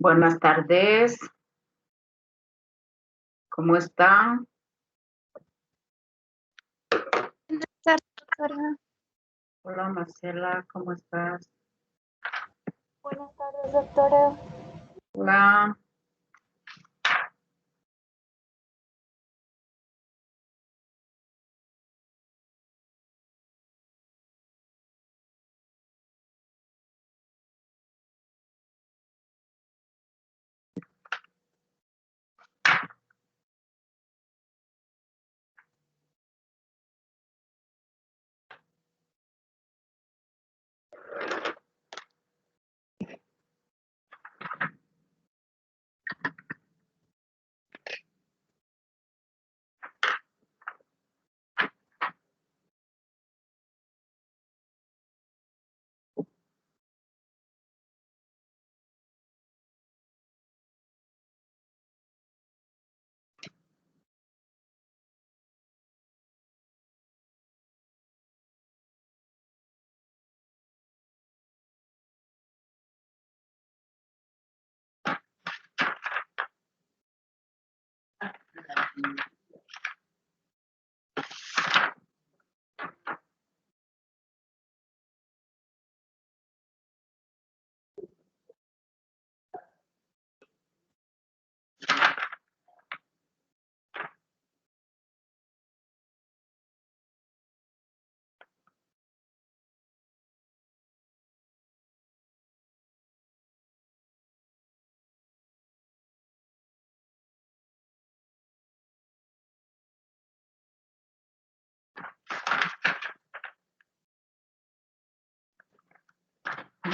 Buenas tardes, ¿cómo está? Buenas tardes, doctora. Hola Marcela, ¿cómo estás? Buenas tardes, doctora. Hola,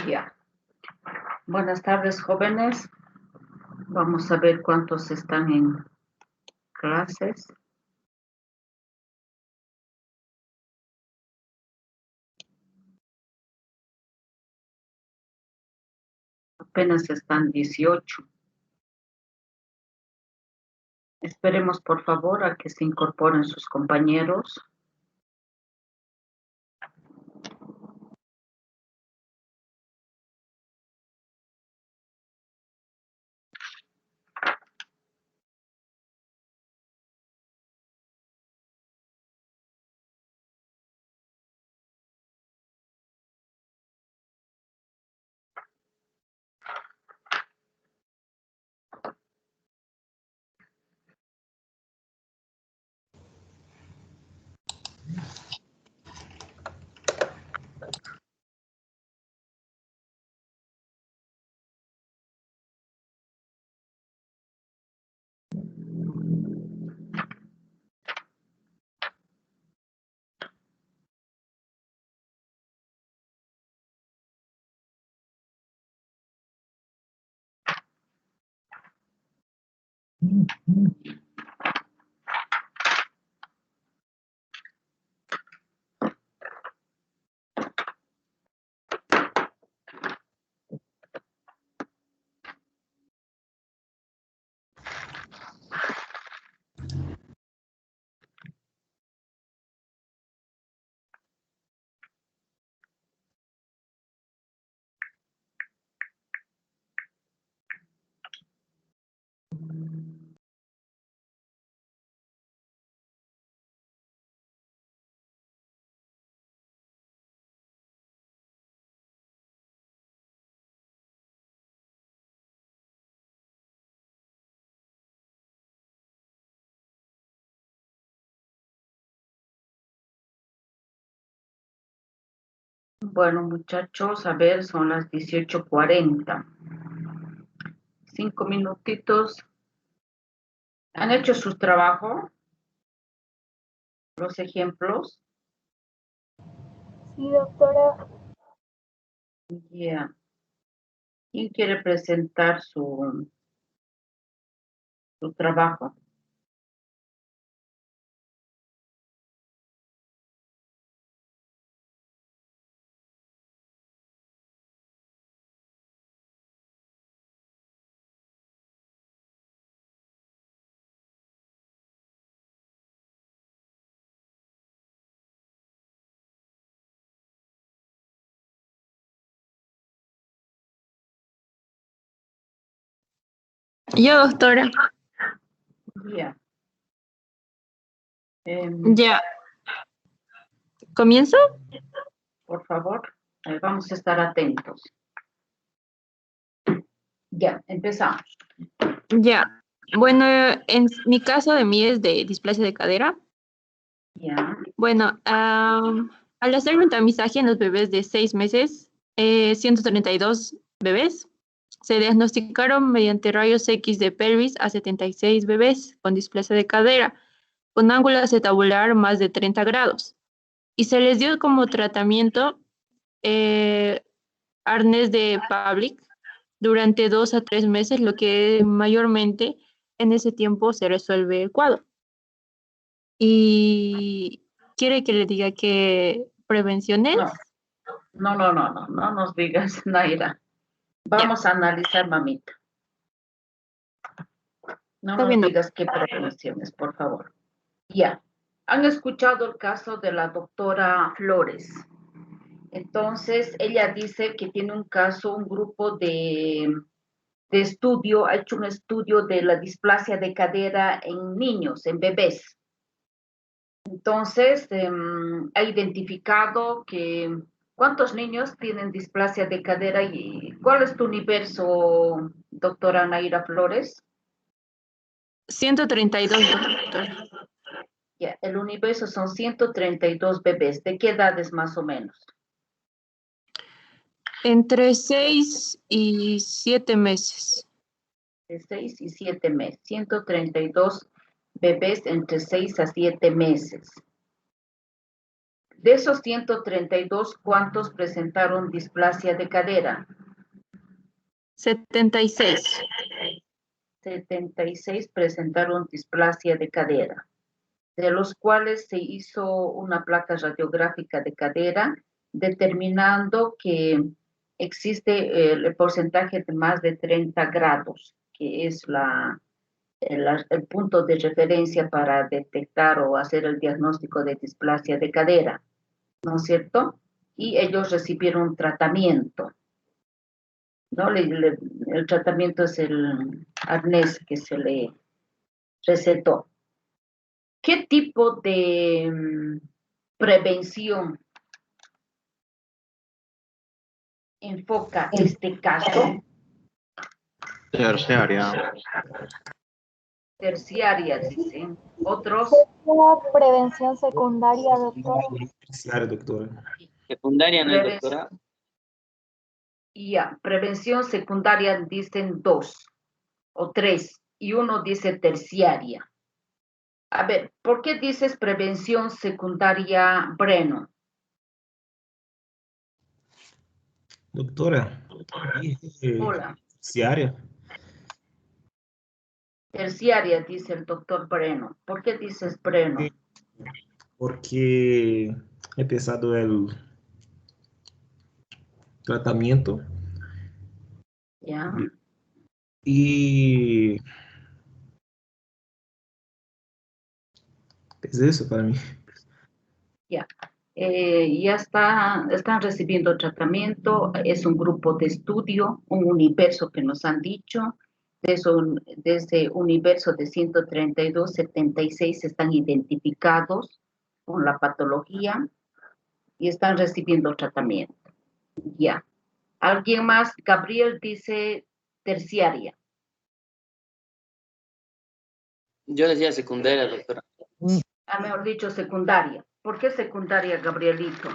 ya. Buenas tardes, jóvenes. Vamos a ver cuántos están en clases. Apenas están 18. Esperemos, por favor, a que se incorporen sus compañeros. Bueno, muchachos, a ver, son las 18:40. 5 minutitos. ¿Han hecho su trabajo? Los ejemplos. Sí, doctora. Ya. ¿Quién quiere presentar su trabajo? Yo, doctora. Ya. Ya. ¿Comienzo? Por favor, vamos a estar atentos. Ya, empezamos. Ya. Bueno, en mi caso de mí es de displasia de cadera. Ya, Bueno, al hacer un tamizaje en los bebés de 6 meses, 132 bebés, se diagnosticaron mediante rayos X de pelvis a 76 bebés con displasia de cadera, con ángulo acetabular más de 30 grados. Y se les dio como tratamiento arnés de Pavlik durante 2 a 3 meses, lo que mayormente en ese tiempo se resuelve el cuadro. Y quiere que le diga qué prevención es. no nos digas, Naira. Vamos a analizar, mamita. No Está nos bien. digas qué prevenciones, por favor. Ya. Han escuchado el caso de la doctora Flores. Entonces, ella dice que tiene un caso, un grupo de estudio, ha hecho un estudio de la displasia de cadera en niños, en bebés. Entonces, ha identificado que cuántos niños tienen displasia de cadera y cuál es tu universo, doctora Naira Flores. 132, doctor. Ya, el universo son 132 bebés. ¿De qué edades más o menos? Entre 6 y 7 meses. De 6 y 7 meses. 132 bebés entre 6 a 7 meses. De esos 132, ¿cuántos presentaron displasia de cadera? 76. 76 presentaron displasia de cadera, de los cuales se hizo una placa radiográfica de cadera, determinando que existe el porcentaje de más de 30 grados, que es el punto de referencia para detectar o hacer el diagnóstico de displasia de cadera, ¿no es cierto? Y ellos recibieron tratamiento, ¿no? El tratamiento es el arnés que se le recetó. ¿Qué tipo de prevención enfoca este caso? Terciaria. Terciaria, dicen. Otros. Una prevención secundaria, doctora. Terciaria, doctora. Secundaria, ¿no es, doctora? Ya, prevención secundaria dicen 2 o 3 y uno dice terciaria. A ver, ¿por qué dices prevención secundaria, Breno? Doctora, Hola. terciaria. Terciaria, dice el doctor Breno. ¿Por qué dices Breno? Porque he pensado el tratamiento Ya. y es eso para mí. Ya. Ya están recibiendo tratamiento, es un grupo de estudio, un universo que nos han dicho, desde universo de 132, 76 están identificados con la patología y están recibiendo tratamiento. Ya. ¿Alguien más? Gabriel dice terciaria. Yo decía secundaria, doctora. Mejor dicho, secundaria. ¿Por qué secundaria, Gabrielito?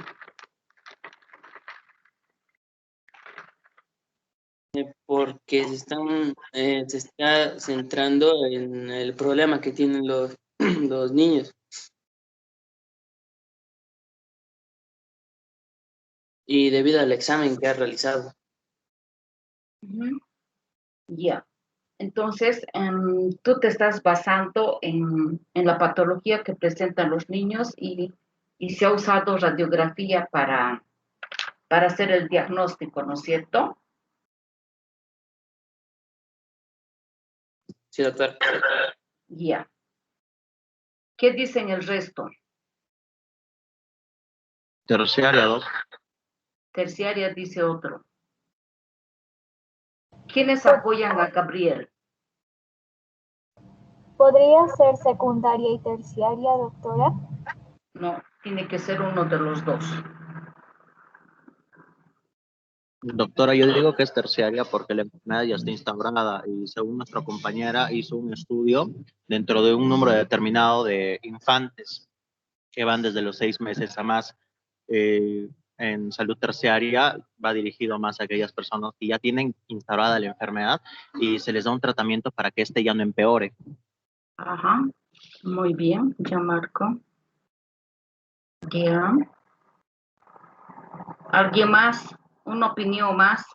Porque se está centrando en el problema que tienen los, los niños. Y debido al examen que ha realizado. Ya. Entonces, tú te estás basando en la patología que presentan los niños y se ha usado radiografía para hacer el diagnóstico, ¿no es cierto? Sí, doctor. Ya. ¿Qué dicen el resto? Terciaria, doc. Terciaria dice otro. ¿Quiénes apoyan a Gabriel? ¿Podría ser secundaria y terciaria, doctora? No, tiene que ser uno de los dos. Doctora, yo digo que es terciaria porque la enfermedad ya está instaurada y según nuestra compañera hizo un estudio dentro de un número determinado de infantes que van desde los 6 meses a más. En salud terciaria va dirigido más a aquellas personas que ya tienen instaurada la enfermedad y se les da un tratamiento para que éste ya no empeore. Ajá, muy bien, ya marco. Ya. ¿Alguien más? ¿Una opinión más?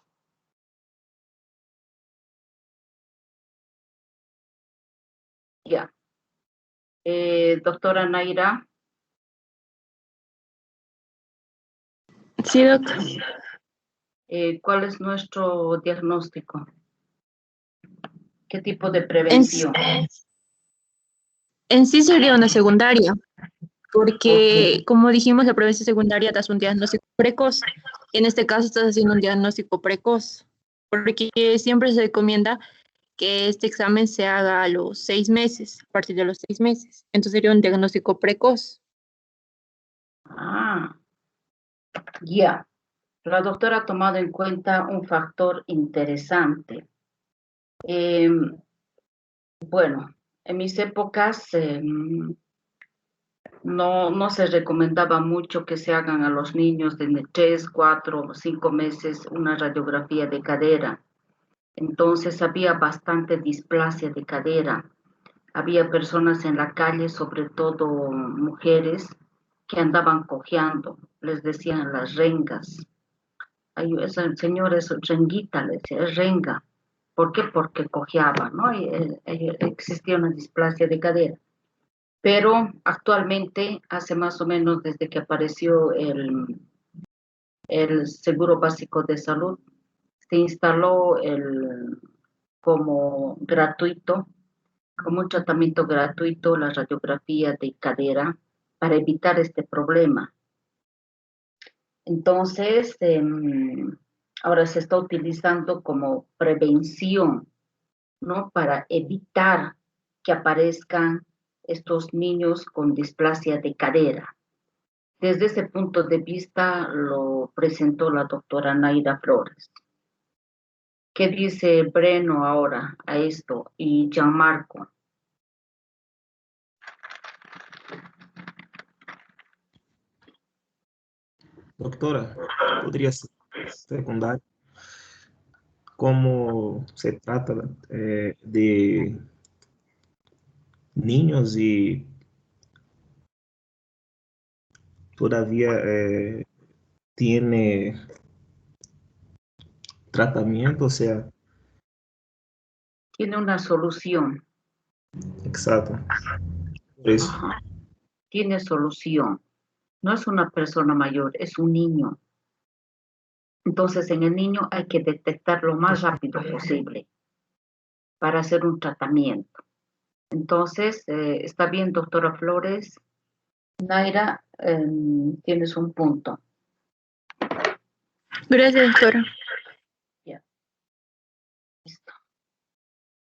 Ya. Doctora Naira. Sí, doctor. ¿Cuál es nuestro diagnóstico? ¿Qué tipo de En, prevención? en sí sería una secundaria, ¿Por porque qué? como dijimos, la prevención secundaria das un diagnóstico precoz. En este caso estás haciendo un diagnóstico precoz, porque siempre se recomienda que este examen se haga a los 6 meses, a partir de los 6 meses. Entonces sería un diagnóstico precoz. Ah, ya. La doctora ha tomado en cuenta un factor interesante. Bueno, en mis épocas no se recomendaba mucho que se hagan a los niños de 3, 4 o 5 meses una radiografía de cadera. Entonces había bastante displasia de cadera. Había personas en la calle, sobre todo mujeres, que andaban cojeando. Les decían las rengas. Ay, esa señora es renguita, le decía, es renga. ¿Por qué? Porque cojeaba, ¿no? Existía una displasia de cadera. Pero actualmente, hace más o menos desde que apareció el Seguro Básico de Salud, se instaló como gratuito, como un tratamiento gratuito, la radiografía de cadera para evitar este problema. Entonces, ahora se está utilizando como prevención, ¿no? Para evitar que aparezcan estos niños con displasia de cadera. Desde ese punto de vista lo presentó la doctora Naira Flores. ¿Qué dice Breno ahora a esto? Y Gianmarco. Doctora, podría ser secundaria. ¿Cómo se trata de niños y todavía tiene tratamiento? O sea, Tiene una solución. exacto. Por eso. Ajá. Tiene solución. No es una persona mayor, es un niño. Entonces, en el niño hay que detectar lo más rápido posible para hacer un tratamiento. Entonces, está bien, doctora Flores. Naira, tienes un punto. Gracias, doctora. Ya, listo.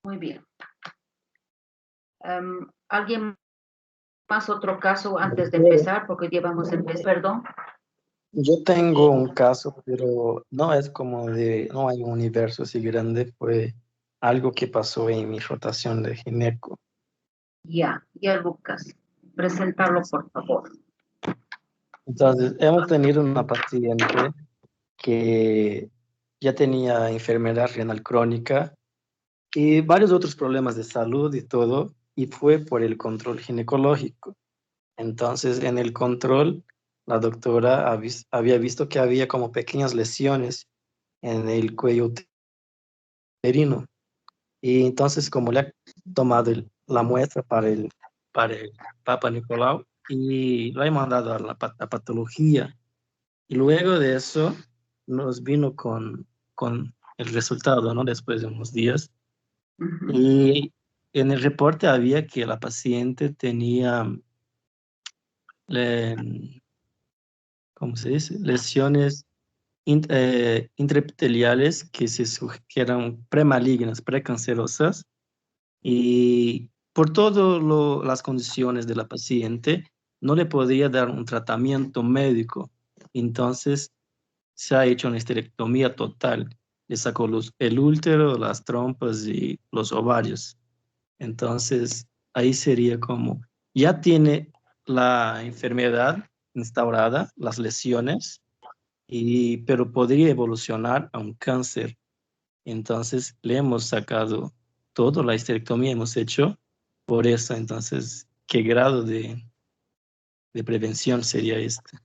Muy bien. ¿Alguien más otro caso antes de empezar? Porque llevamos a empezar, perdón. Yo tengo un caso, pero no es como de, no hay un universo así grande, fue algo que pasó en mi rotación de gineco. Ya, Lucas. Presentarlo, por favor. Entonces, hemos tenido una paciente que ya tenía enfermedad renal crónica y varios otros problemas de salud y todo, y fue por el control ginecológico. Entonces, en el control, la doctora había visto que había como pequeñas lesiones en el cuello uterino. Y entonces, como le ha tomado la muestra para el Papa Nicolau y lo he mandado a a patología. Y luego de eso, nos vino con el resultado, ¿no? Después de unos días. Ujú. Y en el reporte había que la paciente tenía, ¿cómo se dice? Lesiones intraepiteliales que eran premalignas, precancerosas, y por todas las condiciones de la paciente, no le podía dar un tratamiento médico. Entonces, se ha hecho una histerectomía total. Le sacó el útero, las trompas y los ovarios. Entonces, ahí sería como, ya tiene la enfermedad instaurada, las lesiones, pero podría evolucionar a un cáncer. Entonces, le hemos sacado todo, la histerectomía hemos hecho por eso. Entonces, ¿qué grado de prevención sería este?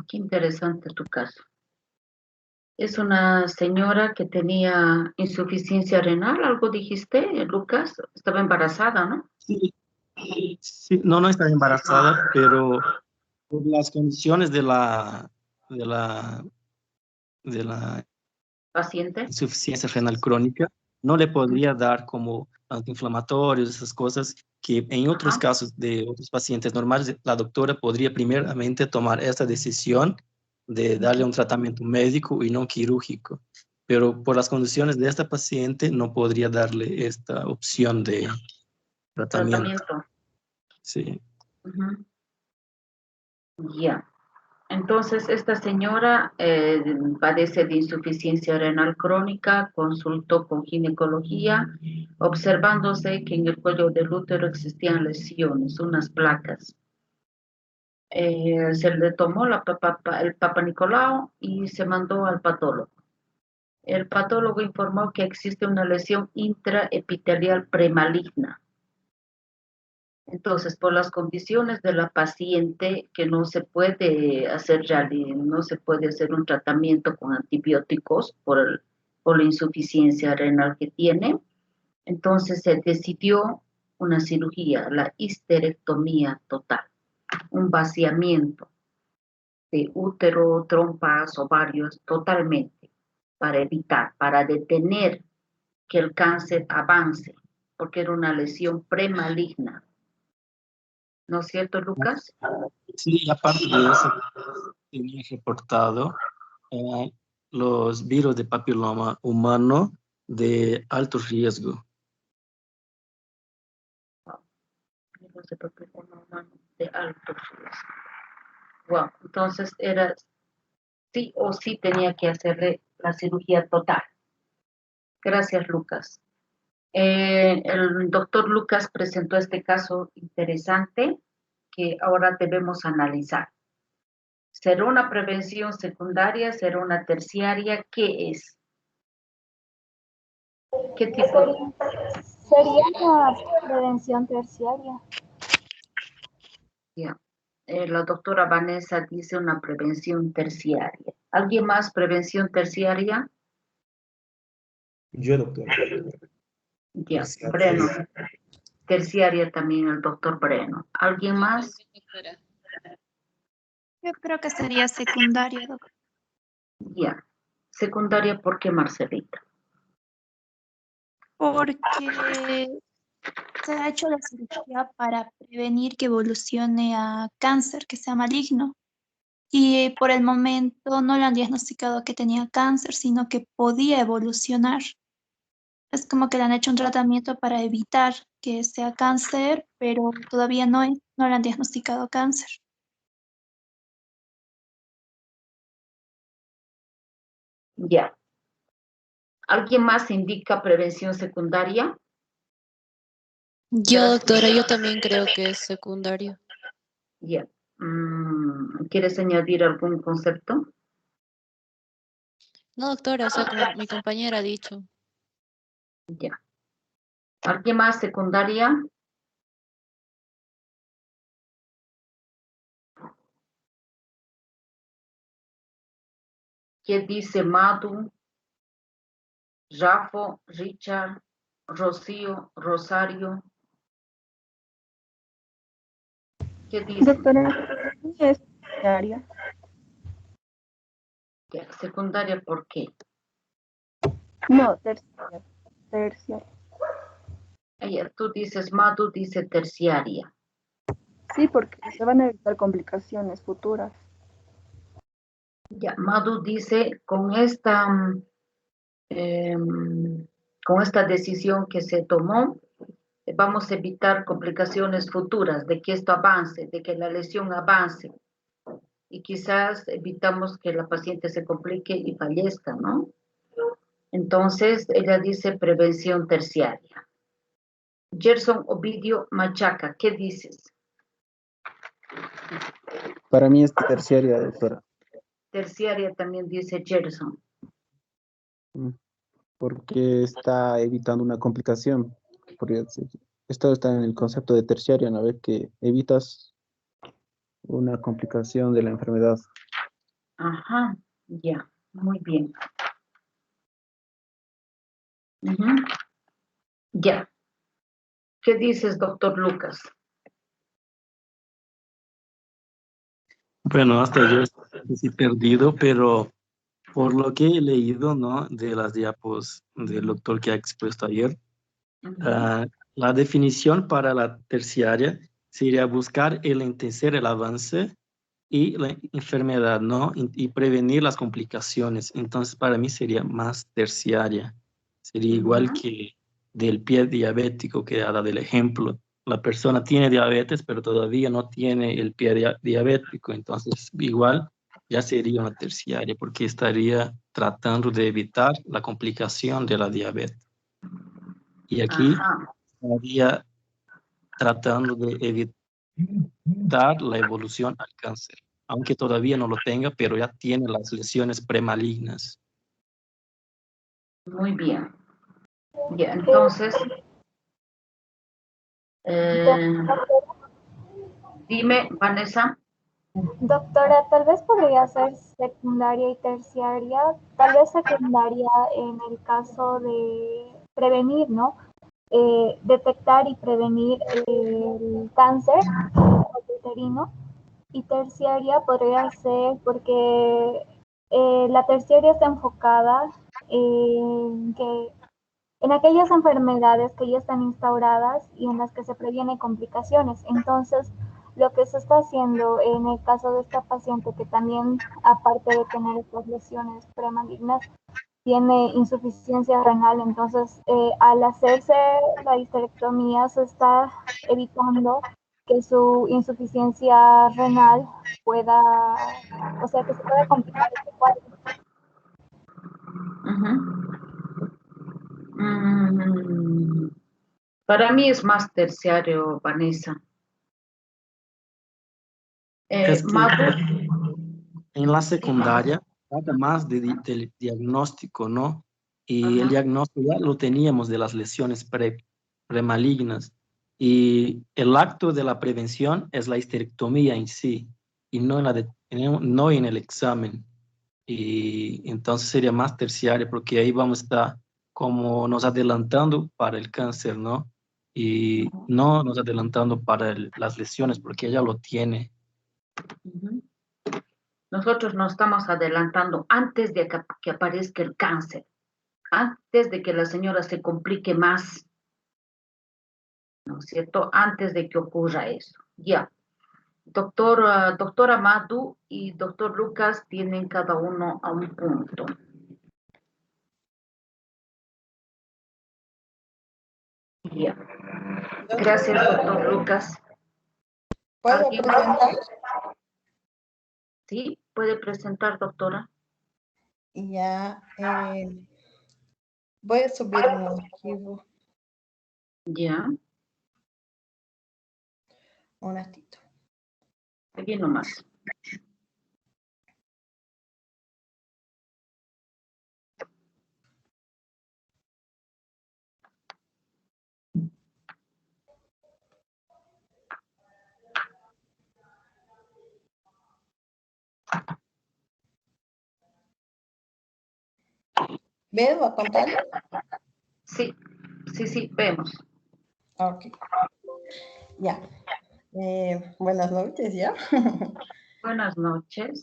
Qué interesante tu caso. Es una señora que tenía insuficiencia renal, algo dijiste, Lucas, estaba embarazada, ¿no? Sí, sí, no está embarazada, pero por las condiciones de la Paciente. insuficiencia renal crónica, no le podría dar como antiinflamatorios, esas cosas que en otros Ajá. casos de otros pacientes normales, la doctora podría primeramente tomar esta decisión de darle un tratamiento médico y no quirúrgico. Pero por las condiciones de esta paciente no podría darle esta opción de tratamiento. Sí. Ujú. Ya. Entonces, esta señora padece de insuficiencia renal crónica, consultó con ginecología, observándose que en el cuello del útero existían lesiones, unas placas. Se le tomó el Papa Nicolau y se mandó al patólogo. El patólogo informó que existe una lesión intraepitelial premaligna. Entonces, por las condiciones de la paciente, que no se puede hacer no se puede hacer un tratamiento con antibióticos por la insuficiencia renal que tiene, entonces se decidió una cirugía, la histerectomía total, un vaciamiento de útero, trompas, ovarios, totalmente, para evitar, para detener que el cáncer avance, porque era una lesión premaligna. ¿No es cierto, Lucas? Sí, aparte de eso, tenía reportado los virus de papiloma humano de alto riesgo. Virus de papiloma humano de alto riesgo. Wow, entonces era sí o sí tenía que hacerle la cirugía total. Gracias, Lucas. El doctor Lucas presentó este caso interesante que ahora debemos analizar. ¿Será una prevención secundaria? ¿Será una terciaria? ¿Qué es? ¿Qué tipo? Sería una prevención terciaria. Yeah. La doctora Vanessa dice una prevención terciaria. ¿Alguien más prevención terciaria? Yo, doctora. Ya, Breno. Terciaria también el doctor Breno. ¿Alguien más? Yo creo que sería secundaria, doctor. Ya. Secundaria, ¿por qué, Marcelita? Porque se ha hecho la cirugía para prevenir que evolucione a cáncer, que sea maligno. Y por el momento no le han diagnosticado que tenía cáncer, sino que podía evolucionar. Es como que le han hecho un tratamiento para evitar que sea cáncer, pero todavía no le han diagnosticado cáncer. Ya. ¿Alguien más indica prevención secundaria? Yo, doctora, yo también creo que es secundario. Ya. ¿Quieres añadir algún concepto? No, doctora, o sea, como mi compañera ha dicho. Ya. ¿Alguien más secundaria? ¿Qué dice Madu, Jafo, Richard, Rocío, Rosario? ¿Qué dice? Doctora, es terciaria. Ya, secundaria, ¿por qué? No, terciaria. Terciaria. Tú dices Madu, dice terciaria. Sí, porque se van a evitar complicaciones futuras. Ya, Madu dice, con esta decisión que se tomó, vamos a evitar complicaciones futuras, de que esto avance, de que la lesión avance. Y quizás evitamos que la paciente se complique y fallezca, ¿no? Entonces, ella dice prevención terciaria. Gerson Ovidio Machaca, ¿qué dices? Para mí es terciaria, doctora. Terciaria también dice Gerson. Porque está evitando una complicación. Podría decir. Esto está en el concepto de terciaria, ¿no? Ver que evitas una complicación de la enfermedad. Ajá, ya, muy bien. Ya. ¿Qué dices, doctor Lucas? Bueno, hasta yo estoy perdido, pero por lo que he leído, ¿no? De las diapos del doctor que ha expuesto ayer, la definición para la terciaria sería buscar entencer el avance y la enfermedad, ¿no? Y prevenir las complicaciones. Entonces, para mí sería más terciaria. Sería igual que del pie diabético que ha dado el ejemplo. La persona tiene diabetes, pero todavía no tiene el pie diabético. Entonces, igual ya sería una terciaria, porque estaría tratando de evitar la complicación de la diabetes. Y aquí estaría tratando de evitar la evolución al cáncer, aunque todavía no lo tenga, pero ya tiene las lesiones premalignas. Muy bien. Ya, entonces, dime, Vanessa. Doctora, tal vez podría ser secundaria y terciaria, tal vez secundaria en el caso de prevenir, ¿no? Detectar y prevenir el cáncer uterino, y terciaria podría ser porque la terciaria está enfocada en aquellas enfermedades que ya están instauradas y en las que se previenen complicaciones. Entonces, lo que se está haciendo en el caso de esta paciente, que también, aparte de tener estas lesiones premalignas, tiene insuficiencia renal, entonces al hacerse la histerectomía se está evitando que su insuficiencia renal pueda, o sea, que se pueda complicar este cuadro. Para mí es más terciario, Vanessa. Es que en la secundaria trata más del diagnóstico, ¿no? Y el diagnóstico ya lo teníamos de las lesiones premalignas. Y el acto de la prevención es la histerectomía en sí, y no no en el examen. Y entonces sería más terciario, porque ahí vamos a estar como nos adelantando para el cáncer, ¿no? Y no nos adelantando para las lesiones, porque ella lo tiene. Nosotros nos estamos adelantando antes de que aparezca el cáncer, antes de que la señora se complique más, ¿no es cierto? Antes de que ocurra eso. Ya. Doctora Madu y doctor Lucas tienen cada uno a un punto. Ya. Gracias, doctor Lucas. ¿Puedo presentar? Sí, puede presentar, doctora. Ya, voy a subir un archivo. Ya. Un ratito. Aquí nomás. ¿Ves la pantalla? Sí, vemos. Ok. Ya. Buenas noches, ¿ya? Buenas noches.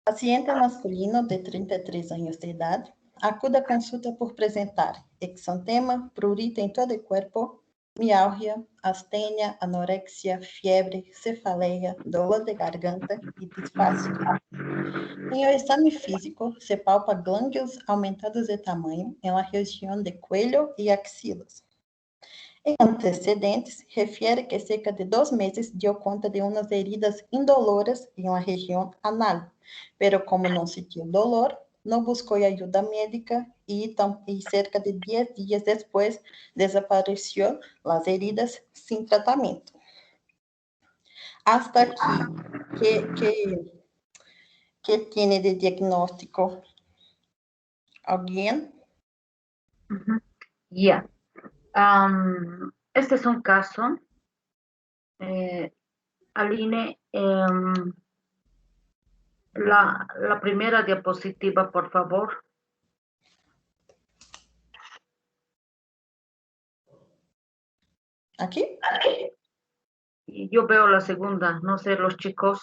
Paciente masculino de 33 años de edad acude a consulta por presentar exantema, prurito em todo o corpo, mialgia, astenia, anorexia, fiebre, cefaleia, dor de garganta e disfásia. Em o exame físico, se palpa glândulos aumentados de tamanho em la região de cuello e axilas. En antecedentes, refiere que cerca de 2 meses dio conta de unas heridas indoloras en la región anal, pero como no sintió dolor, no buscó ayuda médica y cerca de 10 días después desapareció las heridas sin tratamiento. Hasta aquí, ¿qué tiene de diagnóstico? ¿Alguien? Ya. Este es un caso. Aline, la primera diapositiva, por favor. ¿Aquí? Y yo veo la segunda, no sé, los chicos.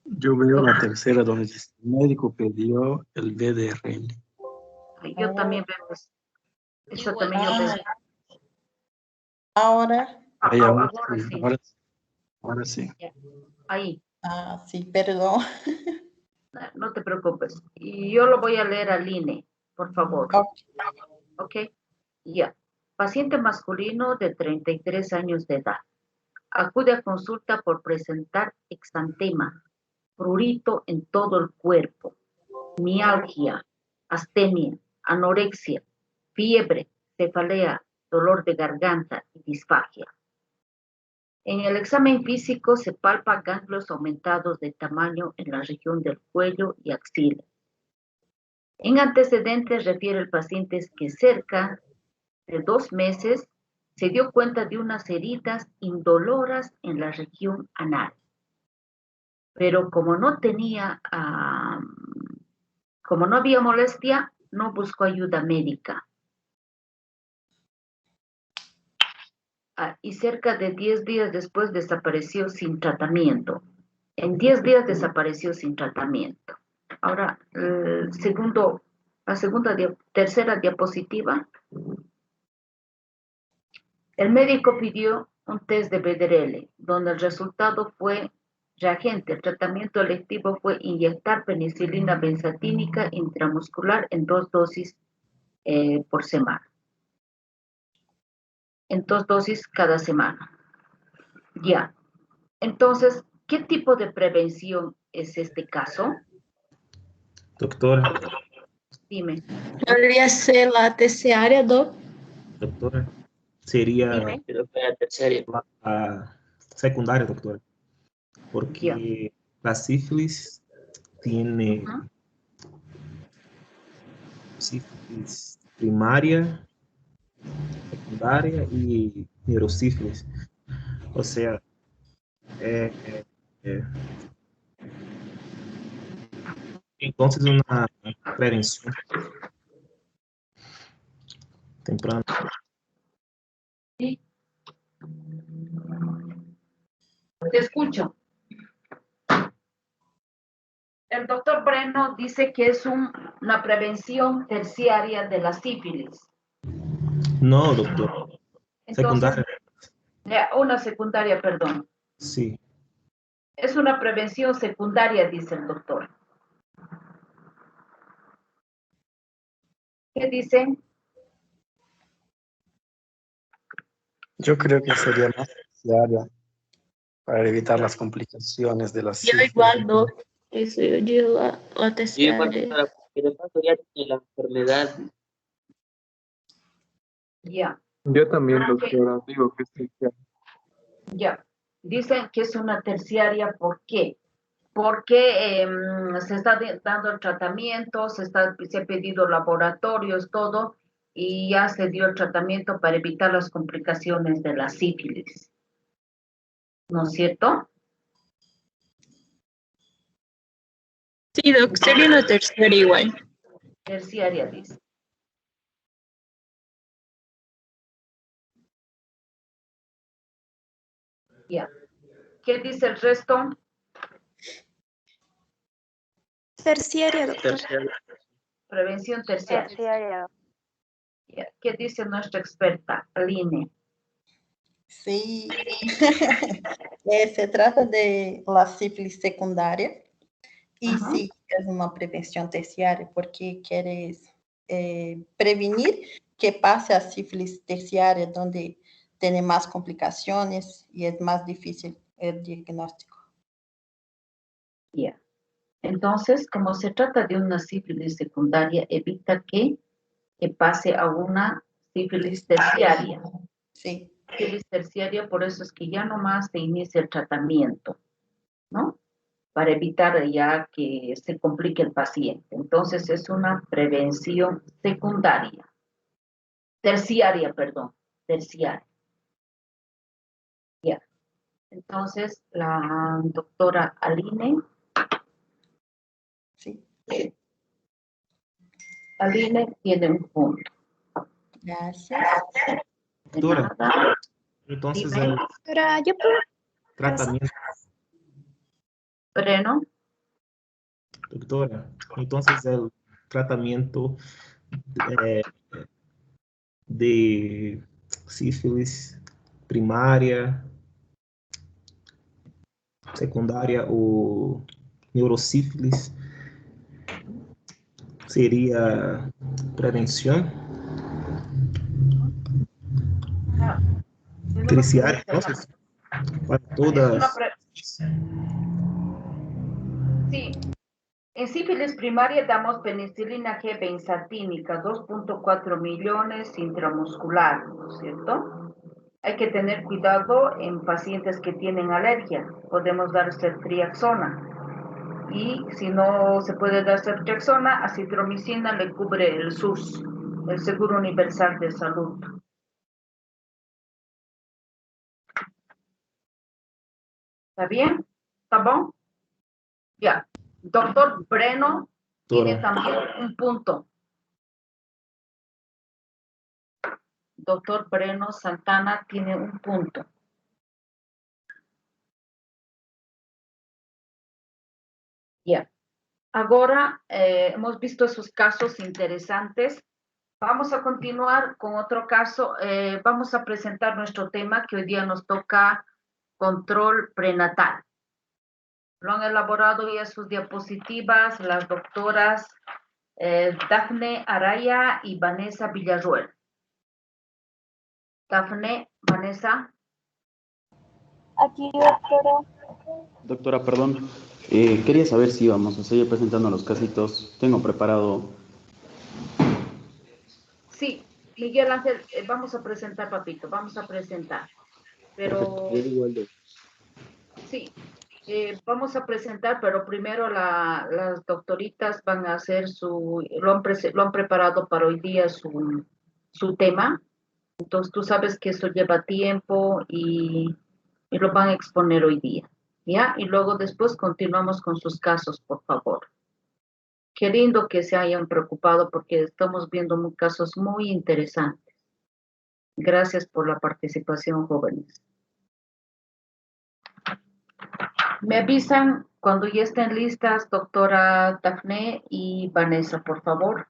Yo veo la tercera donde dice, el médico pidió el VDRL. Yo también veo eso. Eso también yo veo. Ahora. Ahora sí. Ahora sí. Ahí. Ah, sí, perdón. No te preocupes. Y yo lo voy a leer al INE, por favor. Ok. Ya. Paciente masculino de 33 años de edad. Acude a consulta por presentar exantema, prurito en todo el cuerpo, mialgia, astenia, anorexia, fiebre, cefalea, dolor de garganta y disfagia. En el examen físico se palpa ganglios aumentados de tamaño en la región del cuello y axila. En antecedentes refiere el paciente que cerca de 2 meses se dio cuenta de unas heridas indoloras en la región anal. Pero como no había molestia, no buscó ayuda médica. Y cerca de 10 días después desapareció sin tratamiento. En 10 días desapareció sin tratamiento. Ahora, tercera diapositiva. El médico pidió un test de BDRL, donde el resultado fue reagente. El tratamiento electivo fue inyectar penicilina benzatínica intramuscular en 2 dosis por semana. En 2 dosis cada semana. Ya. Entonces, ¿qué tipo de prevención es este caso? Doctora. Dime. ¿Podría ser la terciaria, Doc? Doctora. Sería la secundaria, doctora. Porque la sífilis tiene sífilis primaria, secundaria y neurosífilis. O sea, entonces una prevención temprana. Sí. Te escucho. El doctor Breno dice que es una prevención terciaria de la sífilis. No, doctor. Entonces, Secundaria. Una secundaria, perdón. Sí. Es una prevención secundaria, dice el doctor. ¿Qué dicen? Yo creo que sería más terciaria para evitar las complicaciones de la Yo igual, Doc. Eso yo digo la terciaria. Porque de paso ya tiene la enfermedad. Ya. Yo también, doctora, digo que es terciaria. Ya. Dicen que es una terciaria, ¿por qué? Porque se está dando el tratamiento, se ha pedido laboratorios, todo, y ya se dio el tratamiento para evitar las complicaciones de la sífilis. ¿No es cierto? Sí, Doc, sería una terciaria igual. Terciaria, dice. Ya. ¿Qué dice el resto? Terciaria, doctora. Prevención terciaria. ¿Qué dice nuestra experta, Aline? Sí, se trata de la sífilis secundaria y sí, es una prevención terciaria porque quieres prevenir que pase a sífilis terciaria, donde tiene más complicaciones y es más difícil el diagnóstico. Ya. Entonces, como se trata de una sífilis secundaria, evita que pase a una sífilis terciaria. Sí. Sífilis terciaria, por eso es que ya nomás se inicia el tratamiento, ¿no? Para evitar ya que se complique el paciente. Entonces, es una prevención secundaria. Terciaria, perdón. Terciaria. Ya. Entonces, la doctora Aline. Sí. Aline tiene un punto. Gracias. Doctora, entonces Dime. el Doctora, yo puedo tratamiento, Breno. doctora, entonces el tratamiento eh, de sífilis primária, secundária ou neurosífilis seria prevenção Ah, tenemos que terciária, mencionar. entonces, para Es una todas. Sí, en sífilis primaria damos penicilina G benzatínica, 2.4 millones intramuscular, ¿no es cierto? Hay que tener cuidado en pacientes que tienen alergia. Podemos dar ceftriaxona. Y si no se puede dar ceftriaxona, acitromicina le cubre el SUS, el Seguro Universal de Salud. ¿Está bien? ¿Está bon? Ya. Doctor Breno tiene también un punto. Doctor Breno Santana tiene un punto. Ya. Ahora hemos visto esos casos interesantes. Vamos a continuar con otro caso. Vamos a presentar nuestro tema que hoy día nos toca control prenatal. Lo han elaborado ya sus diapositivas las doctoras Dafne Araya y Vanessa Villarruel. Dafne, Vanessa. Aquí, doctora. Doctora, perdón. Quería saber si íbamos a seguir presentando los casitos. Tengo preparado. Sí, Miguel Ángel, vamos a presentar, papito, vamos a presentar. Pero sí, vamos a presentar, pero primero las doctoritas van a hacer lo han preparado para hoy día su tema. Entonces tú sabes que eso lleva tiempo y lo van a exponer hoy día, ¿ya? Y luego después continuamos con sus casos, por favor. Qué lindo que se hayan preocupado porque estamos viendo casos muy interesantes. Gracias por la participación, jóvenes. Me avisan cuando ya estén listas, doctora Dafne y Vanessa, por favor.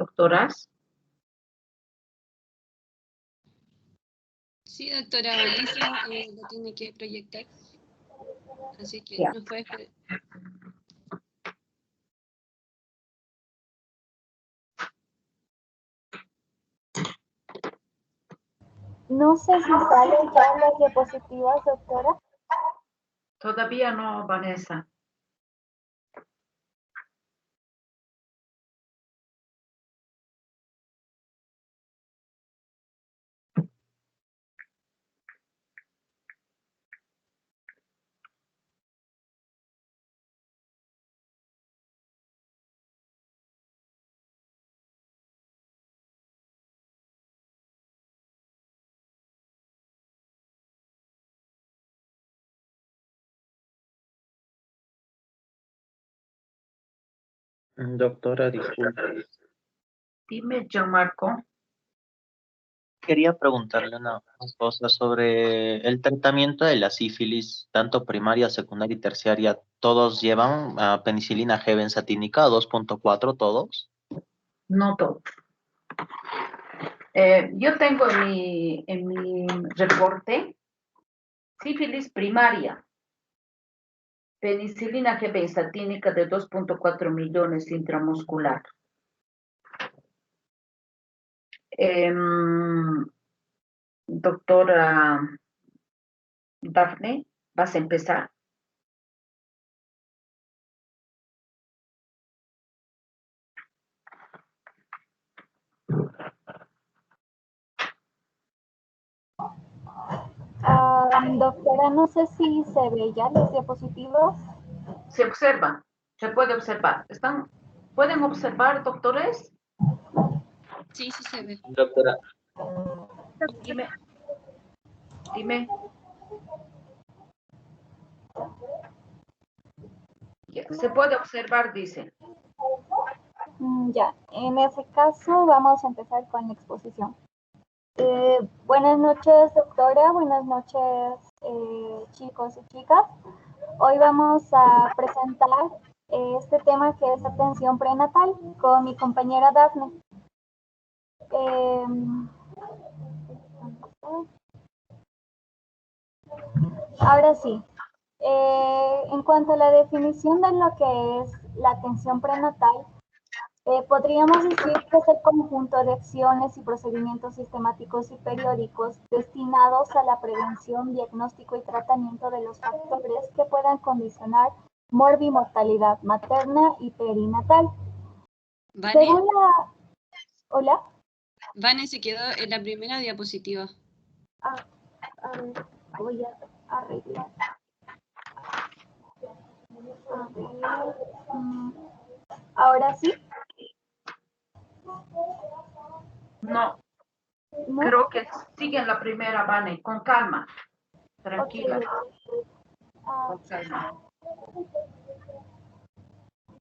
Doctoras. Sí, doctora Vanessa, lo tiene que proyectar. Así que Ya. nos puede esperar. No sé si salen ya las diapositivas, doctora. Todavía no, Vanessa. Doctora, disculpe. Dime, Gianmarco. Quería preguntarle una cosa sobre el tratamiento de la sífilis, tanto primaria, secundaria y terciaria. ¿Todos llevan penicilina G benzatínica 2.4, todos? No todos. Yo tengo en mi reporte sífilis primaria, penicilina G benzatínica de 2.4 millones intramuscular. Doctora Dafne, ¿vas a empezar? Doctora, no sé si se ve ya los diapositivos. Se observa, se puede observar. ¿Pueden observar, doctores? Sí, sí se ve. Doctora, Dime. Ya, se puede observar, dice. Ya, en ese caso vamos a empezar con la exposición. Buenas noches, doctora. Buenas noches, chicos y chicas. Hoy vamos a presentar este tema que es atención prenatal con mi compañera Dafne. Ahora sí, en cuanto a la definición de lo que es la atención prenatal, podríamos decir que es el conjunto de acciones y procedimientos sistemáticos y periódicos destinados a la prevención, diagnóstico y tratamiento de los factores que puedan condicionar morbimortalidad materna y perinatal. Vane, Según la... ¿Hola? Vane se quedó en la primera diapositiva. A ver, voy a arreglar. A ver, ¿ahora sí? No, ¿No? creo que sigue en la primera, Vane, con calma. Tranquila. Okay. Con calma.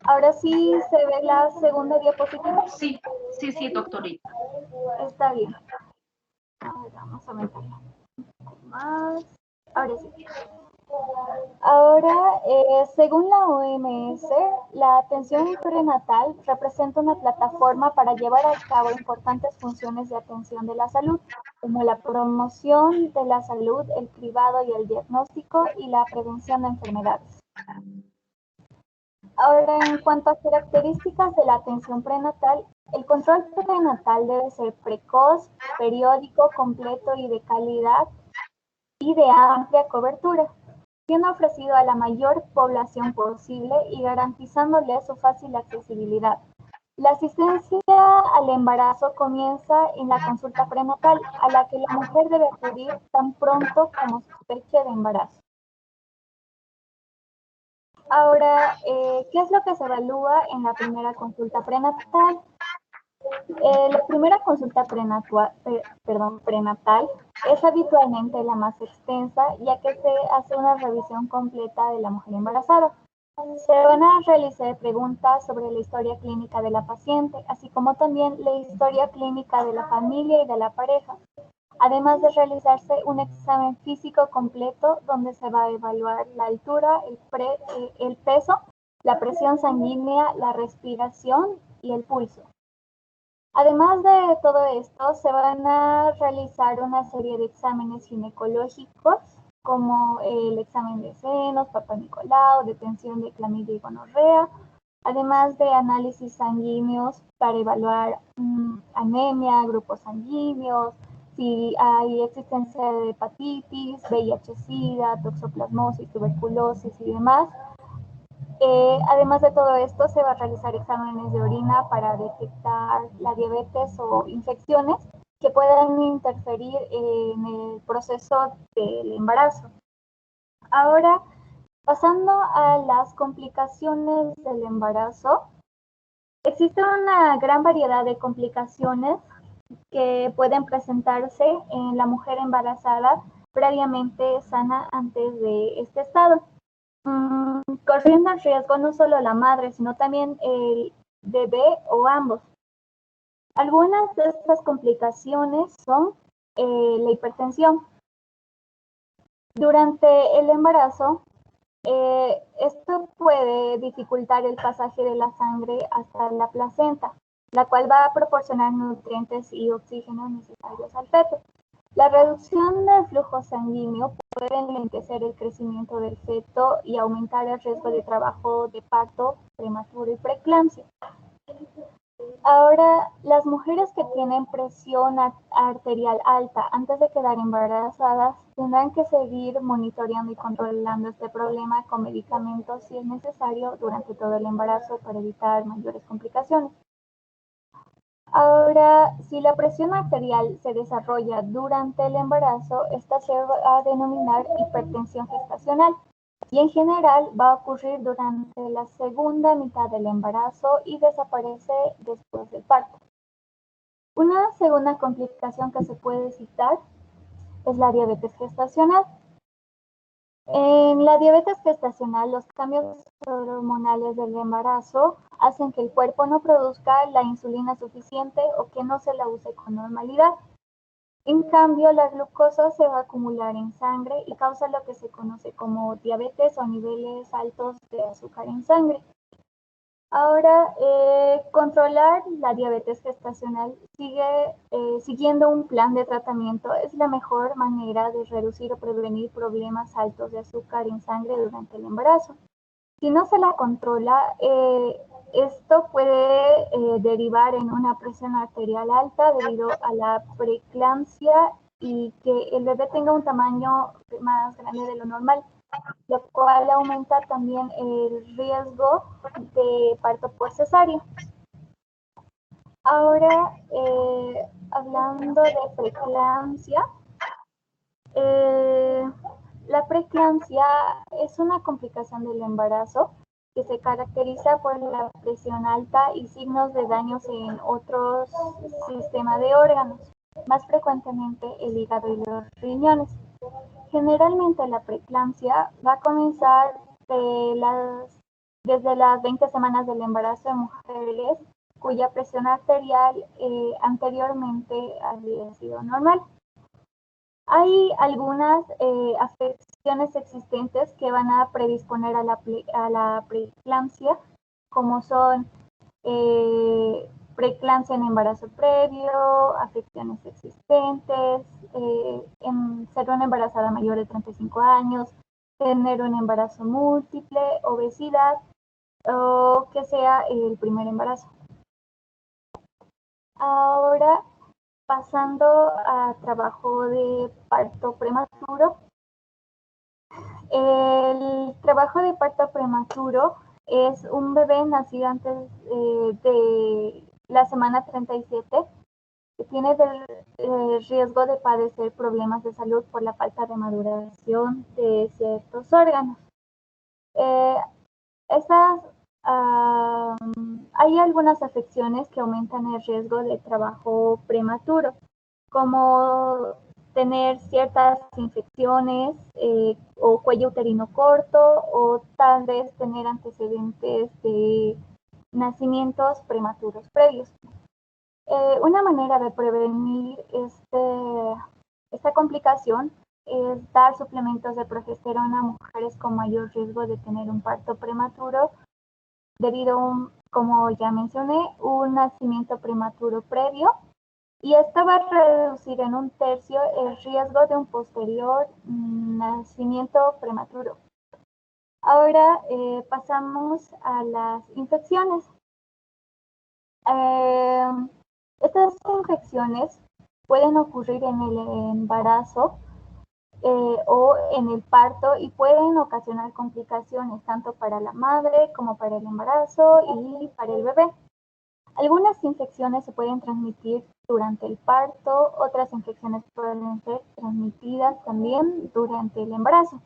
¿Ahora sí se ve la segunda diapositiva? Sí, doctorita. Está bien. A ver, vamos a aumentarla un poco más. Ahora sí. Ahora, según la OMS, la atención prenatal representa una plataforma para llevar a cabo importantes funciones de atención de la salud, como la promoción de la salud, el cribado y el diagnóstico y la prevención de enfermedades. Ahora, en cuanto a características de la atención prenatal, el control prenatal debe ser precoz, periódico, completo y de calidad y de amplia cobertura, siendo ofrecido a la mayor población posible y garantizándole su fácil accesibilidad. La asistencia al embarazo comienza en la consulta prenatal, a la que la mujer debe acudir tan pronto como sospeche de embarazo. Ahora, ¿qué es lo que se evalúa en la primera consulta prenatal? La primera consulta prenatal es habitualmente la más extensa, ya que se hace una revisión completa de la mujer embarazada. Se van a realizar preguntas sobre la historia clínica de la paciente, así como también la historia clínica de la familia y de la pareja, además de realizarse un examen físico completo donde se va a evaluar la altura, el peso, la presión sanguínea, la respiración y el pulso. Además de todo esto, se van a realizar una serie de exámenes ginecológicos, como el examen de senos, Papa Nicolau, detección de clamidia y gonorrea, además de análisis sanguíneos para evaluar anemia, grupos sanguíneos, si hay existencia de hepatitis, VIH-Sida, toxoplasmosis, tuberculosis y demás. Además de todo esto, se va a realizar exámenes de orina para detectar la diabetes o infecciones que puedan interferir en el proceso del embarazo. Ahora, pasando a las complicaciones del embarazo, existe una gran variedad de complicaciones que pueden presentarse en la mujer embarazada previamente sana antes de este estado. Corriendo el riesgo no solo la madre, sino también bebé o ambos. Algunas de estas complicaciones son la hipertensión. Durante el embarazo, esto puede dificultar el pasaje de la sangre hasta la placenta, la cual va a proporcionar nutrientes y oxígeno necesarios al feto. La reducción del flujo sanguíneo puede enlentecer el crecimiento del feto y aumentar el riesgo de trabajo de parto prematuro y preeclampsia. Ahora, las mujeres que tienen presión arterial alta antes de quedar embarazadas tendrán que seguir monitoreando y controlando este problema con medicamentos si es necesario durante todo el embarazo para evitar mayores complicaciones. Ahora, si la presión arterial se desarrolla durante el embarazo, esta se va a denominar hipertensión gestacional y en general va a ocurrir durante la segunda mitad del embarazo y desaparece después del parto. Una segunda complicación que se puede citar es la diabetes gestacional. En la diabetes gestacional, los cambios hormonales del embarazo hacen que el cuerpo no produzca la insulina suficiente o que no se la use con normalidad. En cambio, la glucosa se va a acumular en sangre y causa lo que se conoce como diabetes o niveles altos de azúcar en sangre. Ahora, controlar la diabetes gestacional siguiendo un plan de tratamiento es la mejor manera de reducir o prevenir problemas altos de azúcar en sangre durante el embarazo. Si no se la controla, esto puede derivar en una presión arterial alta debido a la preeclampsia y que el bebé tenga un tamaño más grande de lo normal, lo cual aumenta también el riesgo de parto por cesárea. Ahora, hablando de preeclampsia, la preeclampsia es una complicación del embarazo que se caracteriza por la presión alta y signos de daños en otros sistemas de órganos, más frecuentemente el hígado y los riñones. Generalmente la preeclampsia va a comenzar desde las 20 semanas del embarazo en mujeres cuya presión arterial anteriormente había sido normal. Hay algunas afecciones existentes que van a predisponer a la preeclampsia, como son preeclampsia en embarazo previo, afecciones existentes, ser una embarazada mayor de 35 años, tener un embarazo múltiple, obesidad o que sea el primer embarazo. Ahora, pasando a trabajo de parto prematuro. El trabajo de parto prematuro es un bebé nacido antes de la semana 37 que tiene el riesgo de padecer problemas de salud por la falta de maduración de ciertos órganos. Hay algunas afecciones que aumentan el riesgo de trabajo prematuro, como tener ciertas infecciones o cuello uterino corto o tal vez tener antecedentes de nacimientos prematuros previos. Una manera de prevenir esta complicación es dar suplementos de progesterona a mujeres con mayor riesgo de tener un parto prematuro debido a, como ya mencioné, un nacimiento prematuro previo, y esto va a reducir en 1/3 el riesgo de un posterior nacimiento prematuro. Ahora pasamos a las infecciones. Estas infecciones pueden ocurrir en el embarazo o en el parto y pueden ocasionar complicaciones tanto para la madre como para el embarazo y para el bebé. Algunas infecciones se pueden transmitir durante el parto, otras infecciones pueden ser transmitidas también durante el embarazo.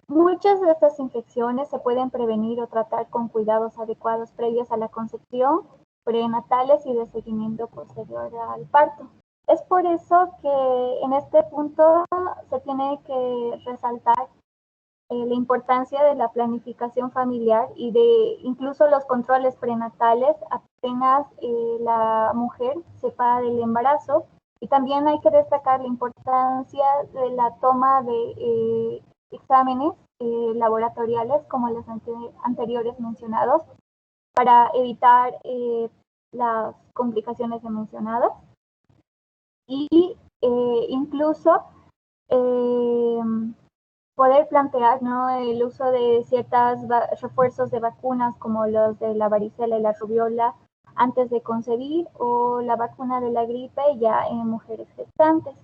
Muchas de estas infecciones se pueden prevenir o tratar con cuidados adecuados previos a la concepción, prenatales y de seguimiento posterior al parto. Es por eso que en este punto se tiene que resaltar la importancia de la planificación familiar y de incluso los controles prenatales apenas la mujer sepa del embarazo. Y también hay que destacar la importancia de la toma de exámenes laboratoriales, como los anteriores mencionados, para evitar las complicaciones mencionadas. Y incluso poder plantear, ¿no?, el uso de ciertos refuerzos de vacunas como los de la varicela y la rubiola antes de concebir, o la vacuna de la gripe ya en mujeres gestantes.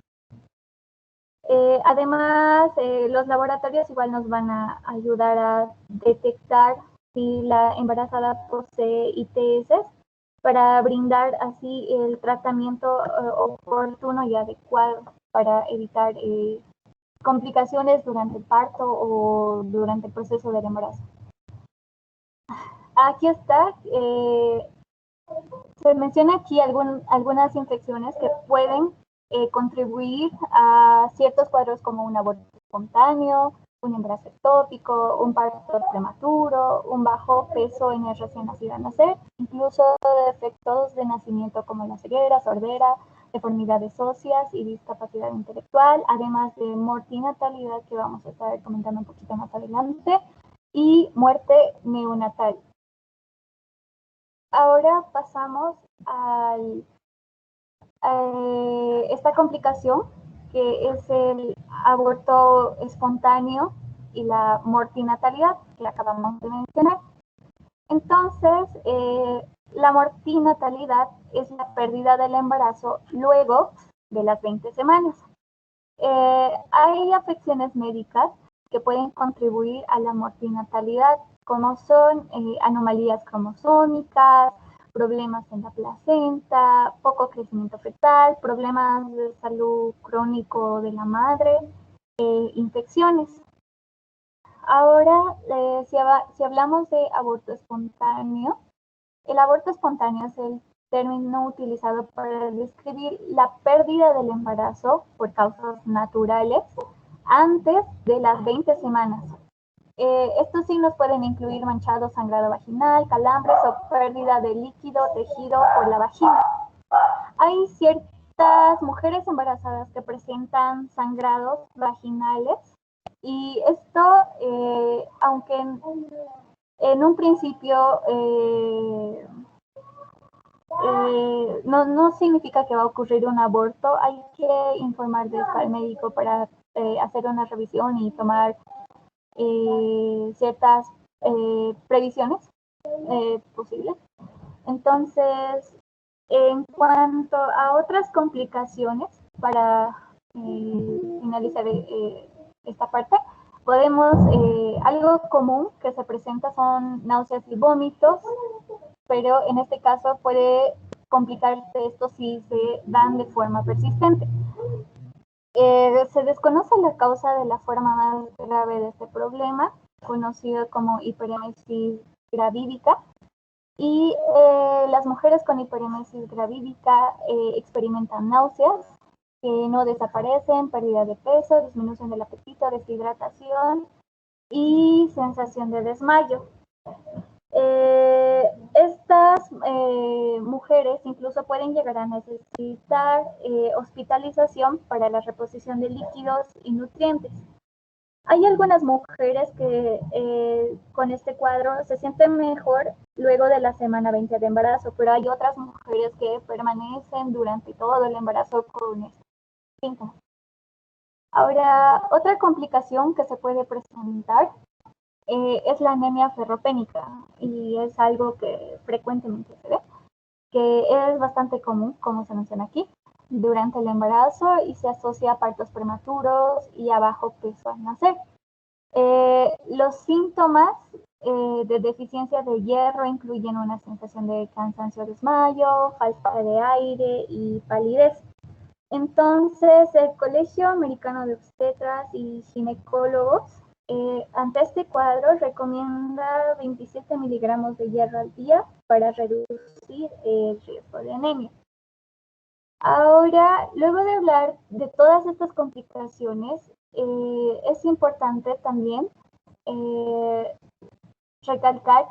Además, los laboratorios igual nos van a ayudar a detectar si la embarazada posee ITS, para brindar así el tratamiento oportuno y adecuado para evitar complicaciones durante el parto o durante el proceso del embarazo. Aquí está, se menciona aquí algunas infecciones que pueden contribuir a ciertos cuadros como un aborto espontáneo, un embarazo ectópico, un parto prematuro, un bajo peso en el recién nacido a nacer, incluso defectos de nacimiento como la ceguera, sordera, deformidades óseas y discapacidad intelectual, además de mortinatalidad, que vamos a estar comentando un poquito más adelante, y muerte neonatal. Ahora pasamos a esta complicación, que es el aborto espontáneo y la mortinatalidad, que acabamos de mencionar. Entonces, la mortinatalidad es la pérdida del embarazo luego de las 20 semanas. Hay afecciones médicas que pueden contribuir a la mortinatalidad, como son anomalías cromosómicas, problemas en la placenta, poco crecimiento fetal, problemas de salud crónico de la madre, infecciones. Ahora, si hablamos de aborto espontáneo, el aborto espontáneo es el término utilizado para describir la pérdida del embarazo por causas naturales antes de las 20 semanas. Estos signos pueden incluir manchado, sangrado vaginal, calambres o pérdida de líquido tejido por la vagina. Hay ciertas mujeres embarazadas que presentan sangrados vaginales, y esto, aunque en un principio no significa que va a ocurrir un aborto, hay que informar de esto al médico para hacer una revisión y tomar ciertas previsiones posibles. Entonces, en cuanto a otras complicaciones, para finalizar esta parte, podemos, algo común que se presenta son náuseas y vómitos, pero en este caso puede complicarse esto si se dan de forma persistente. Se desconoce la causa de la forma más grave de este problema, conocido como hiperemesis gravídica, y las mujeres con hiperemesis gravídica experimentan náuseas que no desaparecen, pérdida de peso, disminución del apetito, deshidratación y sensación de desmayo. Estas mujeres incluso pueden llegar a necesitar hospitalización para la reposición de líquidos y nutrientes. Hay algunas mujeres que con este cuadro se sienten mejor luego de la semana 20 de embarazo, pero hay otras mujeres que permanecen durante todo el embarazo con estos síntomas. Ahora, otra complicación que se puede presentar es la anemia ferropénica, y es algo que frecuentemente se ve, que es bastante común, como se menciona aquí, durante el embarazo, y se asocia a partos prematuros y a bajo peso al nacer. Los síntomas de deficiencia de hierro incluyen una sensación de cansancio, desmayo, falta de aire y palidez. Entonces, el Colegio Americano de Obstetras y Ginecólogos, ante este cuadro, recomienda 27 miligramos de hierro al día para reducir el riesgo de anemia. Ahora, luego de hablar de todas estas complicaciones, es importante también recalcar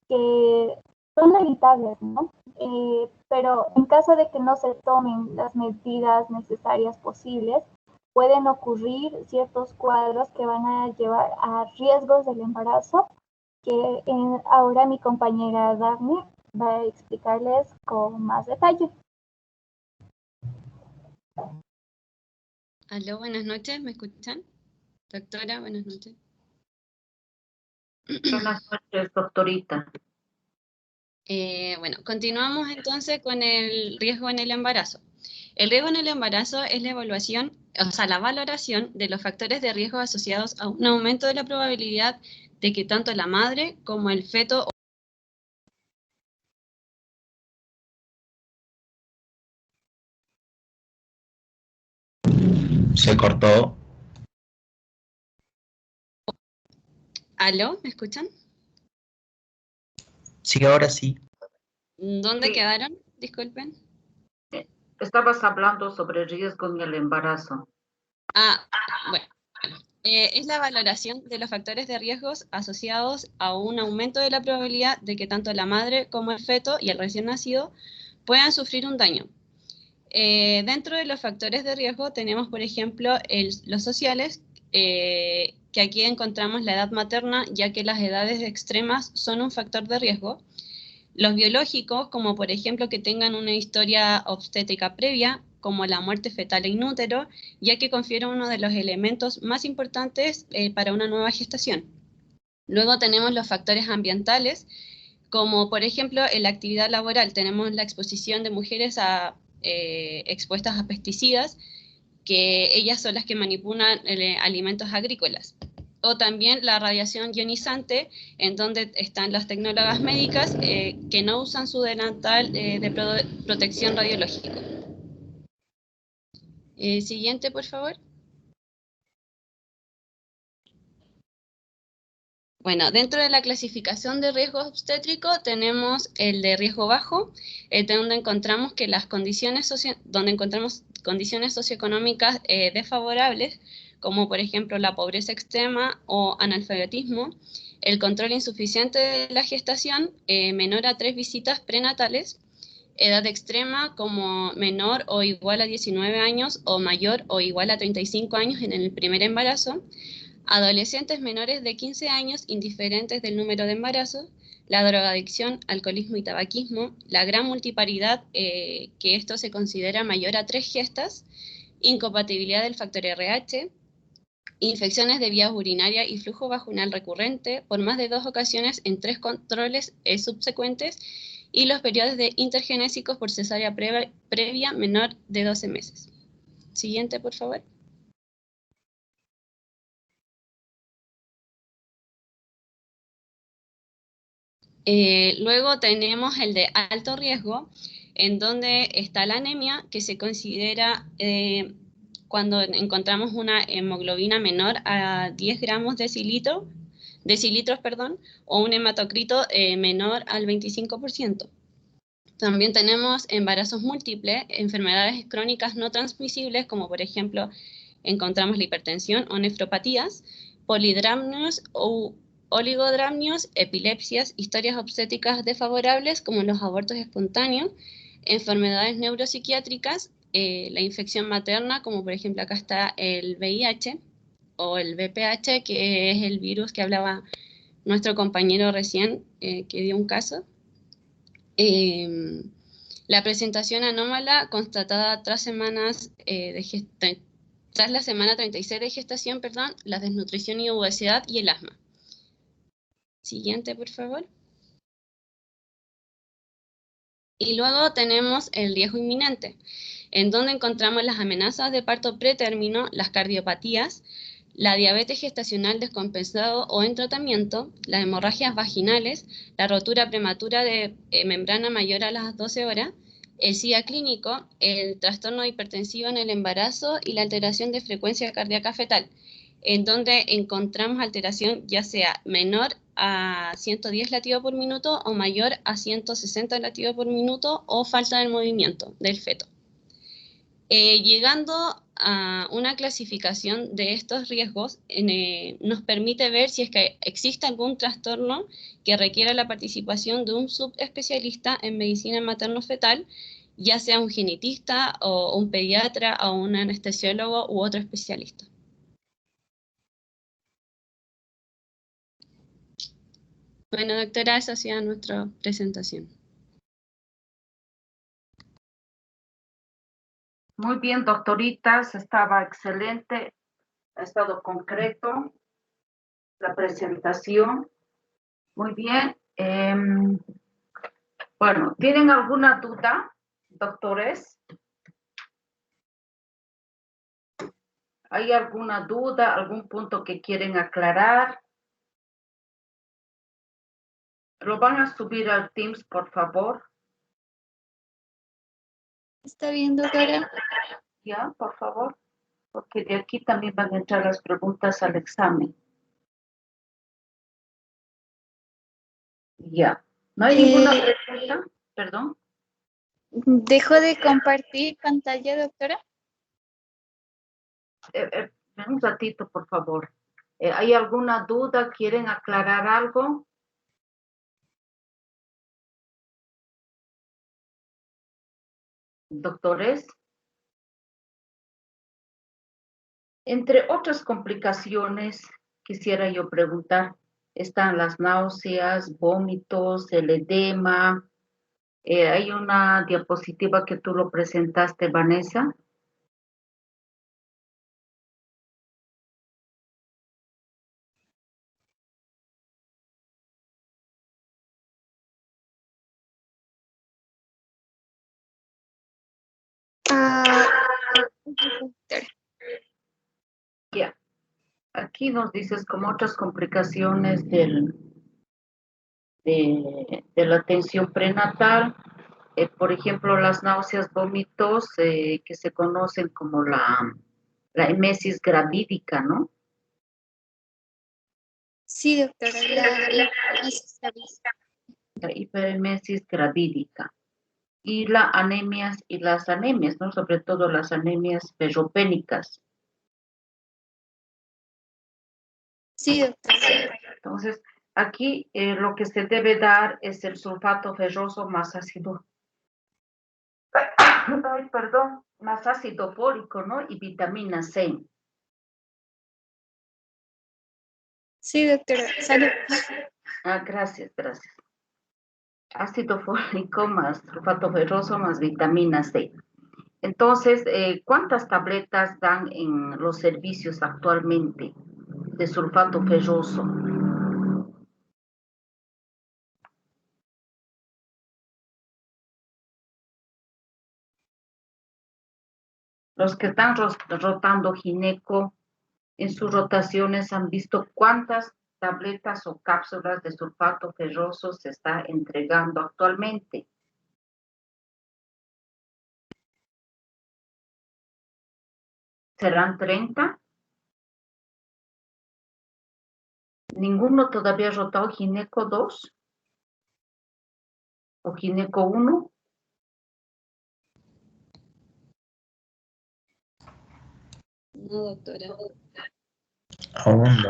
que son evitables, ¿no? Pero en caso de que no se tomen las medidas necesarias posibles, pueden ocurrir ciertos cuadros que van a llevar a riesgos del embarazo, que ahora mi compañera Daphne va a explicarles con más detalle. Aló, buenas noches, ¿me escuchan? Doctora, buenas noches. Buenas noches, doctorita. Bueno, continuamos entonces con el riesgo en el embarazo. El riesgo en el embarazo es la evaluación, o sea, la valoración de los factores de riesgo asociados a un aumento de la probabilidad de que tanto la madre como el feto Se cortó. ¿Aló? ¿Me escuchan? Sí, ahora sí. ¿Dónde Sí. quedaron? Disculpen. Estabas hablando sobre riesgo en el embarazo. Bueno. Es la valoración de los factores de riesgos asociados a un aumento de la probabilidad de que tanto la madre como el feto y el recién nacido puedan sufrir un daño. Dentro de los factores de riesgo tenemos, por ejemplo, los sociales, que aquí encontramos la edad materna, ya que las edades extremas son un factor de riesgo. Los biológicos, como por ejemplo que tengan una historia obstétrica previa, como la muerte fetal in útero, ya que confiere uno de los elementos más importantes para una nueva gestación. Luego tenemos los factores ambientales, como por ejemplo en la actividad laboral tenemos la exposición de mujeres expuestas a pesticidas, que ellas son las que manipulan alimentos agrícolas. O también la radiación ionizante, en donde están las tecnólogas médicas que no usan su delantal de protección radiológica. Siguiente, por favor. Bueno, dentro de la clasificación de riesgo obstétrico tenemos el de riesgo bajo, donde encontramos que las condiciones socioeconómicas desfavorables, como por ejemplo la pobreza extrema o analfabetismo, el control insuficiente de la gestación, menor a 3 visitas prenatales, edad extrema como menor o igual a 19 años o mayor o igual a 35 años en el primer embarazo, adolescentes menores de 15 años indiferentes del número de embarazos, la drogadicción, alcoholismo y tabaquismo, la gran multiparidad, que esto se considera mayor a 3 gestas, incompatibilidad del factor RH, infecciones de vías urinarias y flujo vaginal recurrente por más de 2 ocasiones en 3 controles subsecuentes, y los periodos de intergenésicos por cesárea previa menor de 12 meses. Siguiente, por favor. Luego tenemos el de alto riesgo, en donde está la anemia, que se considera cuando encontramos una hemoglobina menor a 10 gramos decilitros, o un hematocrito menor al 25%. También tenemos embarazos múltiples, enfermedades crónicas no transmisibles, como por ejemplo encontramos la hipertensión o nefropatías, polidramnios o oligodramnios, epilepsias, historias obstétricas desfavorables como los abortos espontáneos, enfermedades neuropsiquiátricas, la infección materna, como por ejemplo acá está el VIH o el VPH, que es el virus que hablaba nuestro compañero recién, que dio un caso. La presentación anómala constatada tras la semana 36 de gestación, la desnutrición y obesidad y el asma. Siguiente, por favor. Y luego tenemos el riesgo inminente, en donde encontramos las amenazas de parto pretérmino, las cardiopatías, la diabetes gestacional descompensado o en tratamiento, las hemorragias vaginales, la rotura prematura de membrana mayor a las 12 horas, el SIDA clínico, el trastorno hipertensivo en el embarazo y la alteración de frecuencia cardíaca fetal, en donde encontramos alteración ya sea menor a 110 latidos por minuto o mayor a 160 latidos por minuto o falta del movimiento del feto. Llegando una clasificación de estos riesgos nos permite ver si es que existe algún trastorno que requiera la participación de un subespecialista en medicina materno-fetal, ya sea un genetista o un pediatra o un anestesiólogo u otro especialista. Bueno, doctora, esa ha sido nuestra presentación. Muy bien, doctoritas, estaba excelente, ha estado concreto la presentación. Muy bien. Bueno, ¿tienen alguna duda, doctores? ¿Hay alguna duda, algún punto que quieren aclarar? ¿Lo van a subir al Teams, por favor? ¿Está bien, doctora? Ya, por favor, porque de aquí también van a entrar las preguntas al examen. Ya. ¿No hay ninguna pregunta? Perdón. ¿Dejo de compartir pantalla, doctora? Un ratito, por favor. ¿Hay alguna duda? ¿Quieren aclarar algo? Doctores. Entre otras complicaciones, quisiera yo preguntar, están las náuseas, vómitos, el edema. Hay una diapositiva que tú lo presentaste, Vanessa. Ya. Aquí nos dices como otras complicaciones de la atención prenatal, por ejemplo, las náuseas, vómitos, que se conocen como la emesis gravídica, ¿no? Sí, doctora, La hiperemesis gravídica. Y las anemias, ¿no? Sobre todo las anemias ferropénicas. Sí, doctora. Entonces, aquí lo que se debe dar es el sulfato ferroso más ácido. Ay, perdón, más ácido fólico, ¿no? Y vitamina C. Sí, doctora. Salud. Gracias, gracias. Ácido fólico más sulfato ferroso más vitamina C. Entonces, ¿cuántas tabletas dan en los servicios actualmente de sulfato ferroso? Los que están rotando gineco, en sus rotaciones han visto cuántas tabletas o cápsulas de sulfato ferroso se está entregando actualmente. ¿Serán 30? ¿Ninguno todavía ha rotado gineco 2? ¿O gineco 1? No, doctora. Aún no.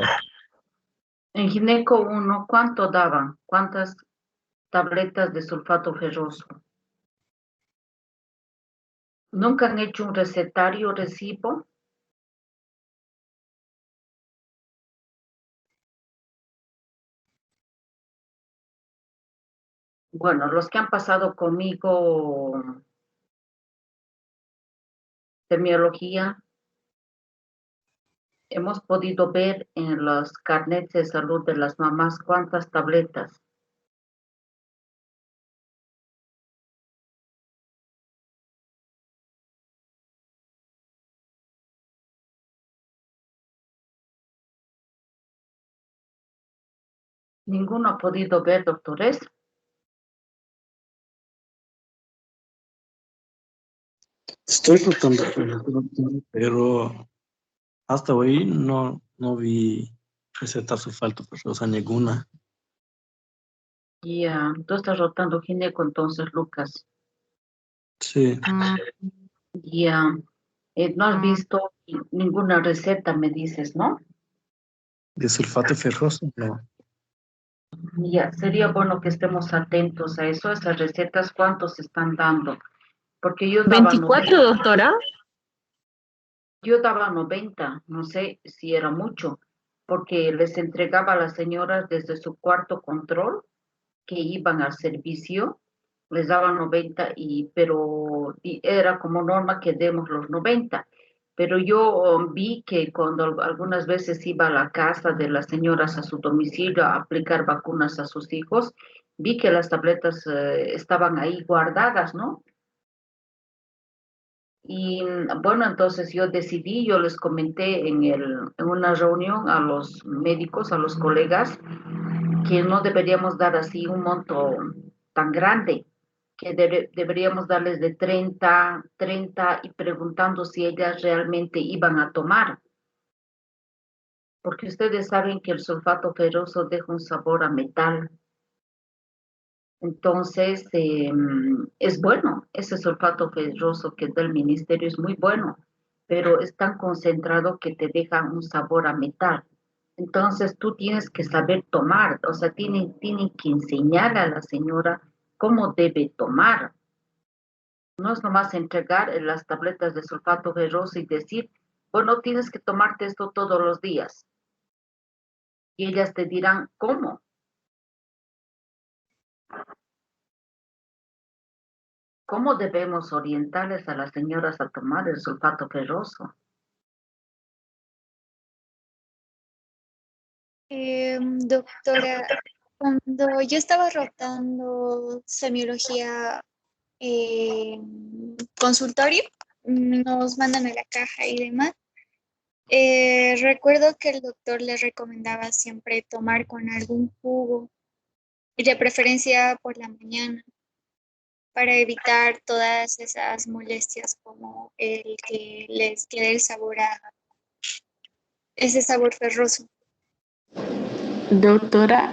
En gineco 1, ¿cuánto daban? ¿Cuántas tabletas de sulfato ferroso? ¿Nunca han hecho un recetario recibo? Bueno, los que han pasado conmigo semiología, hemos podido ver en los carnets de salud de las mamás cuántas tabletas. Ninguno ha podido ver, doctores. Estoy tratando, pero hasta hoy no vi receta sulfato ferrosa ninguna. Ya, tú estás rotando gineco entonces, Lucas. Sí. Ya. No has visto ninguna receta, me dices, ¿no? ¿De sulfato ferroso? No. Ya, sería bueno que estemos atentos a eso, esas recetas, cuántos están dando. Porque yo daba 24, doctora. Yo daba 90, no sé si era mucho, porque les entregaba a las señoras desde su cuarto control que iban al servicio, les daba 90, pero era como norma que demos los 90. Pero yo vi que cuando algunas veces iba a la casa de las señoras a su domicilio a aplicar vacunas a sus hijos, vi que las tabletas estaban ahí guardadas, ¿no? Y bueno, entonces yo les comenté en una reunión a los médicos, a los colegas, que no deberíamos dar así un monto tan grande, que deberíamos darles de 30 y preguntando si ellas realmente iban a tomar, porque ustedes saben que el sulfato ferroso deja un sabor a metal. Entonces, es bueno, ese sulfato ferroso que da el ministerio es muy bueno, pero es tan concentrado que te deja un sabor a metal. Entonces, tú tienes que saber tomar, o sea, tienen que enseñar a la señora cómo debe tomar. No es nomás entregar las tabletas de sulfato ferroso y decir, bueno, tienes que tomarte esto todos los días. Y ellas te dirán, ¿cómo? ¿Cómo debemos orientarles a las señoras a tomar el sulfato ferroso? Doctora, cuando yo estaba rotando semiología consultorio, nos mandan a la caja y demás. Recuerdo que el doctor le recomendaba siempre tomar con algún jugo, y de preferencia por la mañana, para evitar todas esas molestias como el que les quede el sabor a ese sabor ferroso. Doctora,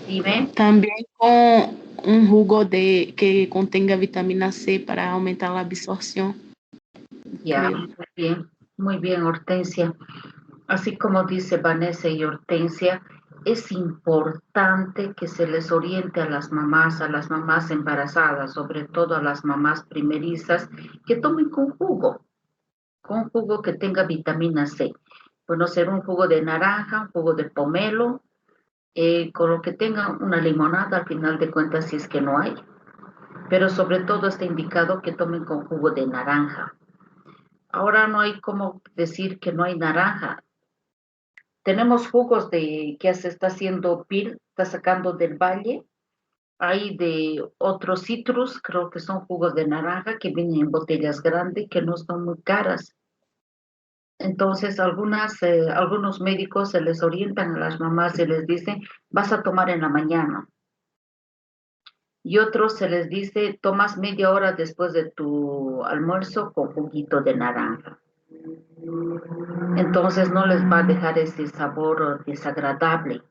Dime. también con un jugo que contenga vitamina C para aumentar la absorción. Ya, Creo. muy bien, Hortensia. Así como dice Vanessa y Hortensia, es importante que se les oriente a las mamás embarazadas, sobre todo a las mamás primerizas, que tomen con jugo que tenga vitamina C. Puede ser un jugo de naranja, un jugo de pomelo, con lo que tenga una limonada al final de cuentas si es que no hay. Pero sobre todo está indicado que tomen con jugo de naranja. Ahora no hay como decir que no hay naranja. Tenemos jugos que se está haciendo PIL, está sacando del valle. Hay de otros citrus, creo que son jugos de naranja que vienen en botellas grandes que no son muy caras. Entonces, algunos médicos se les orientan a las mamás y les dicen, vas a tomar en la mañana. Y otros se les dice, tomas media hora después de tu almuerzo con juguito de naranja. Entonces no les va a dejar ese sabor desagradable.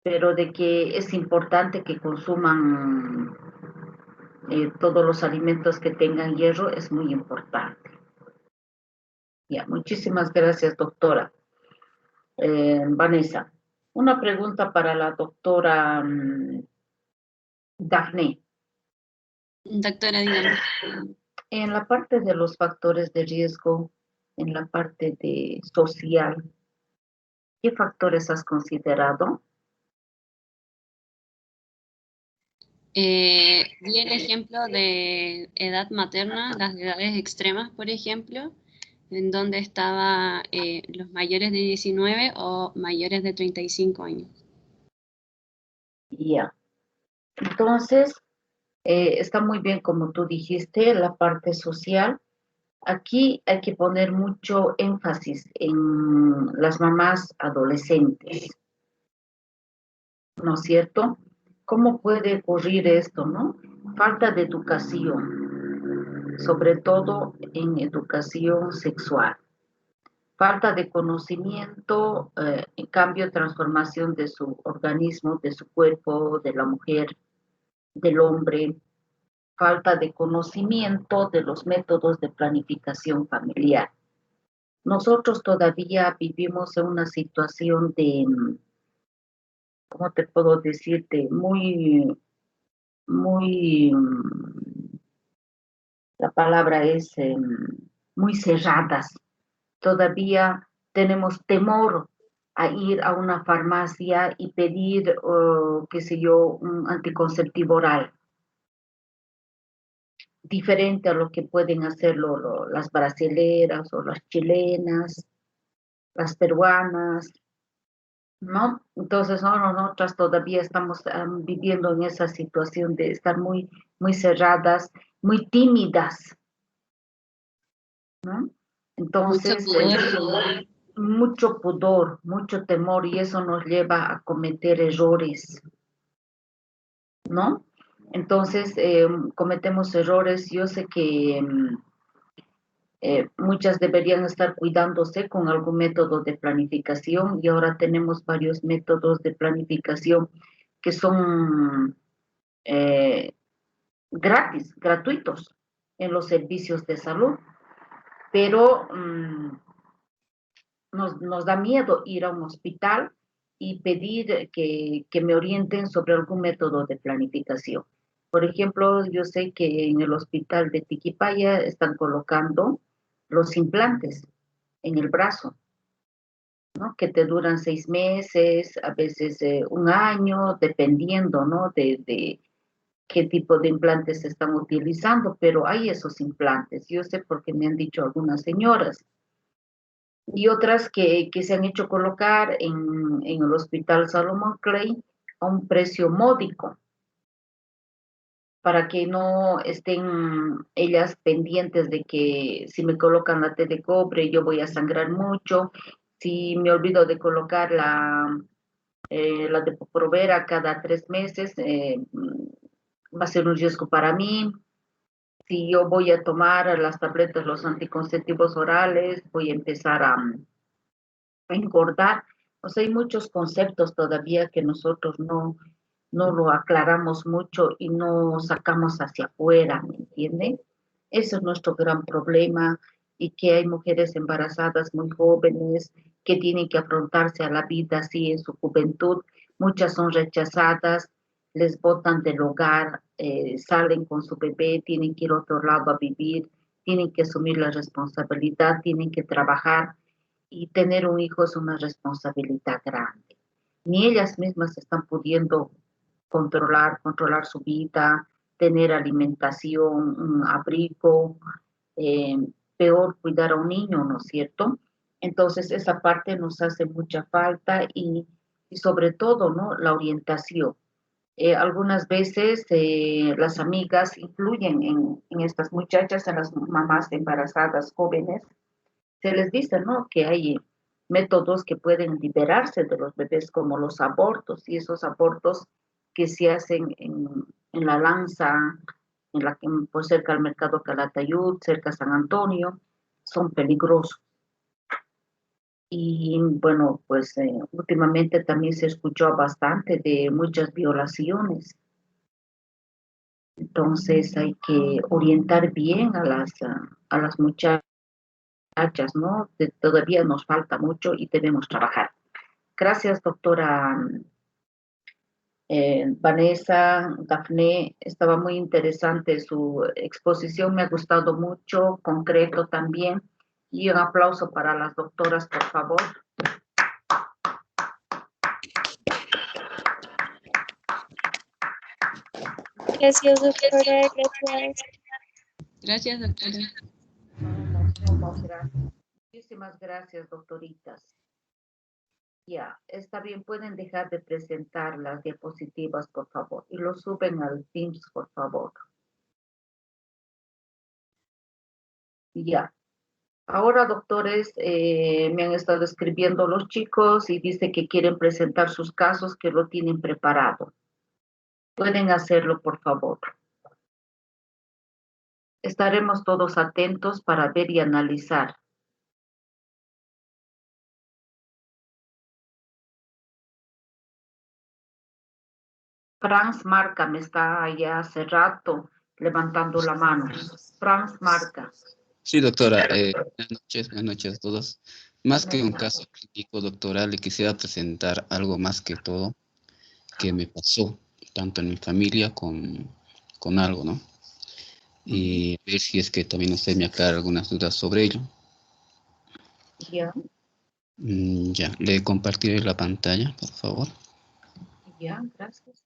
Pero de que es importante que consuman todos los alimentos que tengan hierro es muy importante. Ya, muchísimas gracias, doctora. Vanessa, una pregunta para la doctora Dafne. Doctora, dígame. En la parte de los factores de riesgo, en la parte de social, ¿qué factores has considerado? Di el ejemplo de edad materna, las edades extremas, por ejemplo, en donde estaba los mayores de 19 o mayores de 35 años. Ya. Entonces, está muy bien como tú dijiste, la parte social. Aquí hay que poner mucho énfasis en las mamás adolescentes, ¿no es cierto? ¿Cómo puede ocurrir esto, no? Falta de educación, sobre todo en educación sexual. Falta de conocimiento, en cambio, transformación de su organismo, de su cuerpo, de la mujer, del hombre. falta de conocimiento de los métodos de planificación familiar. Nosotros todavía vivimos en una situación de, ¿cómo te puedo decir? De la palabra es muy cerradas. Todavía tenemos temor a ir a una farmacia y pedir, qué sé yo, un anticonceptivo oral, diferente a lo que pueden hacerlo las brasileras o las chilenas, las peruanas, ¿no? Entonces, nosotras todavía estamos viviendo en esa situación de estar muy, muy cerradas, muy tímidas, ¿no? Entonces, mucho pudor, mucho temor, y eso nos lleva a cometer errores, ¿no? Entonces, cometemos errores. Yo sé que muchas deberían estar cuidándose con algún método de planificación, y ahora tenemos varios métodos de planificación que son gratuitos en los servicios de salud, pero nos da miedo ir a un hospital y pedir que me orienten sobre algún método de planificación. Por ejemplo, yo sé que en el hospital de Tiquipaya están colocando los implantes en el brazo, ¿no? Que te duran 6 meses, a veces un año, dependiendo, ¿no? De qué tipo de implantes se están utilizando, pero hay esos implantes. Yo sé porque me han dicho algunas señoras. Y otras que se han hecho colocar en el Hospital Salomón Clay a un precio módico, para que no estén ellas pendientes de que si me colocan la T de cobre yo voy a sangrar mucho, si me olvido de colocar la de Provera cada 3 meses, va a ser un riesgo para mí. Si yo voy a tomar las tabletas, los anticonceptivos orales, voy a empezar a engordar. O sea, hay muchos conceptos todavía que nosotros no lo aclaramos mucho y no sacamos hacia afuera, ¿me entiende? Ese es nuestro gran problema, y que hay mujeres embarazadas muy jóvenes que tienen que afrontarse a la vida así en su juventud. Muchas son rechazadas, les botan del hogar, salen con su bebé, tienen que ir a otro lado a vivir, tienen que asumir la responsabilidad, tienen que trabajar, y tener un hijo es una responsabilidad grande. Ni ellas mismas están pudiendo controlar su vida, tener alimentación, un abrigo, eh, peor cuidar a un niño, ¿no es cierto? Entonces esa parte nos hace mucha falta, y sobre todo, ¿no? La orientación. Algunas veces las amigas influyen en estas muchachas, en las mamás embarazadas jóvenes. Se les dice, ¿no? Que hay métodos que pueden liberarse de los bebés, como los abortos, y esos abortos que se hacen en La Lanza, por cerca del mercado Calatayud, cerca de San Antonio, son peligrosos. Y bueno, pues últimamente también se escuchó bastante de muchas violaciones. Entonces hay que orientar bien a las muchachas, ¿no? Todavía nos falta mucho y debemos trabajar. Gracias, doctora Vanessa, Dafne. Estaba muy interesante su exposición, me ha gustado mucho, concreto también. Y un aplauso para las doctoras, por favor. Gracias, doctora. Gracias. Gracias, doctora. Gracias. Muchísimas gracias, doctoritas. Ya, está bien, pueden dejar de presentar las diapositivas, por favor, y lo suben al Teams, por favor. Ya. Ahora, doctores, me han estado escribiendo los chicos y dice que quieren presentar sus casos, que lo tienen preparado. Pueden hacerlo, por favor. Estaremos todos atentos para ver y analizar. Franz Marca me está allá hace rato levantando la mano. Franz Marca. Sí, doctora. Buenas noches a todos. Más que un caso clínico, doctora, le quisiera presentar algo más que todo que me pasó, tanto en mi familia con algo, ¿no? Y ver si es que también usted me aclara algunas dudas sobre ello. Ya, Ya, le compartiré la pantalla, por favor. ya, gracias.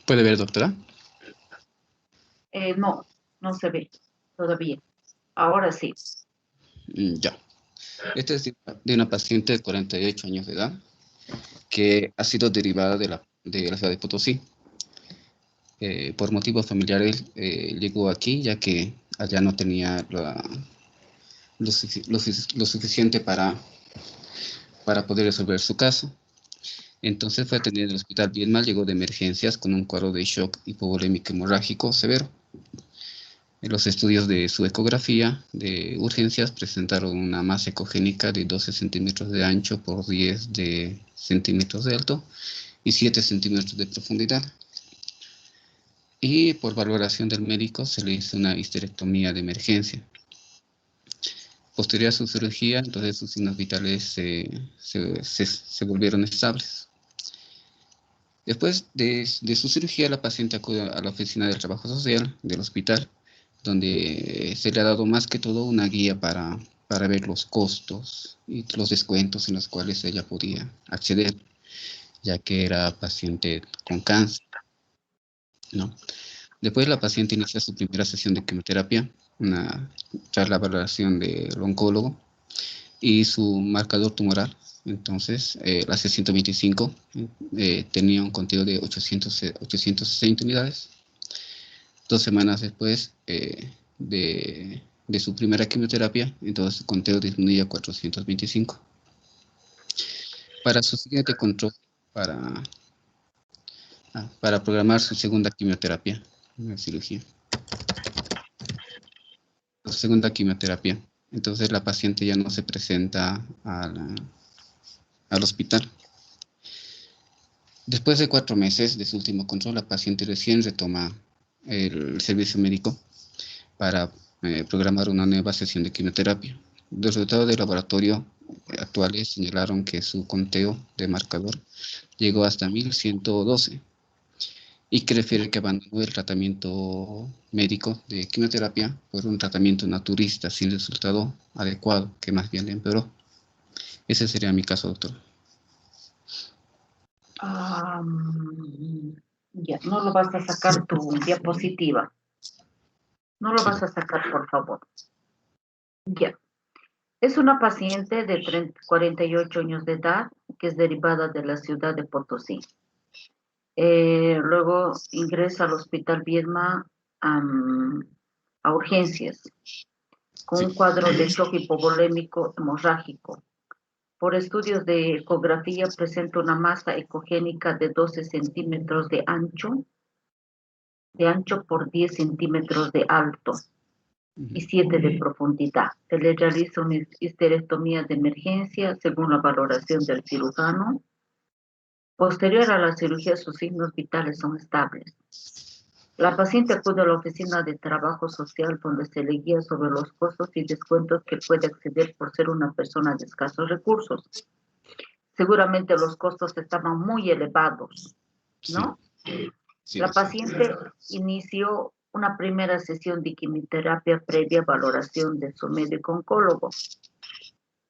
¿Puede ver, doctora? No, no se ve todavía. Ahora sí. Ya. Esta es de una paciente de 48 años de edad que ha sido derivada de la ciudad de Potosí. Por motivos familiares llegó aquí ya que allá no tenía lo suficiente para poder resolver su caso. Entonces fue atendida en el hospital bien mal, llegó de emergencias con un cuadro de shock hipovolémico hemorrágico severo. En los estudios de su ecografía de urgencias presentaron una masa ecogénica de 12 centímetros de ancho por 10 centímetros de alto y 7 centímetros de profundidad. Y por valoración del médico se le hizo una histerectomía de emergencia. Posterior a su cirugía, entonces sus signos vitales se volvieron estables. Después de su cirugía, la paciente acude a la oficina del trabajo social del hospital, donde se le ha dado más que todo una guía para ver los costos y los descuentos en los cuales ella podía acceder, ya que era paciente con cáncer, ¿no? Después la paciente inicia su primera sesión de quimioterapia, tras la valoración del oncólogo y su marcador tumoral. Entonces, la C125 tenía un conteo de 860 unidades. 2 semanas después de su primera quimioterapia, entonces el conteo disminuye a 425. Para su siguiente control, para programar su segunda quimioterapia, una cirugía. Su segunda quimioterapia. Entonces la paciente ya no se presenta al hospital. Después de 4 meses de su último control, la paciente recién retoma el servicio médico para programar una nueva sesión de quimioterapia. Los resultados del laboratorio actuales señalaron que su conteo de marcador llegó hasta 1112 y que refiere que abandonó el tratamiento médico de quimioterapia por un tratamiento naturista sin resultado adecuado, que más bien le empeoró. Ese sería mi caso, doctor. Ya, no lo vas a sacar tu diapositiva. No lo vas a sacar, por favor. Ya. Es una paciente de 48 años de edad que es derivada de la ciudad de Potosí. Luego ingresa al hospital Viedma a urgencias con un cuadro de shock hipovolémico hemorrágico. Por estudios de ecografía presenta una masa ecogénica de 12 centímetros de ancho por 10 centímetros de alto y 7 de profundidad. Se le realiza una histerectomía de emergencia según la valoración del cirujano. Posterior a la cirugía, sus signos vitales son estables. La paciente acude a la oficina de trabajo social donde se le guía sobre los costos y descuentos que puede acceder por ser una persona de escasos recursos. Seguramente los costos estaban muy elevados, ¿no? Sí, La paciente inició una primera sesión de quimioterapia previa valoración de su médico oncólogo.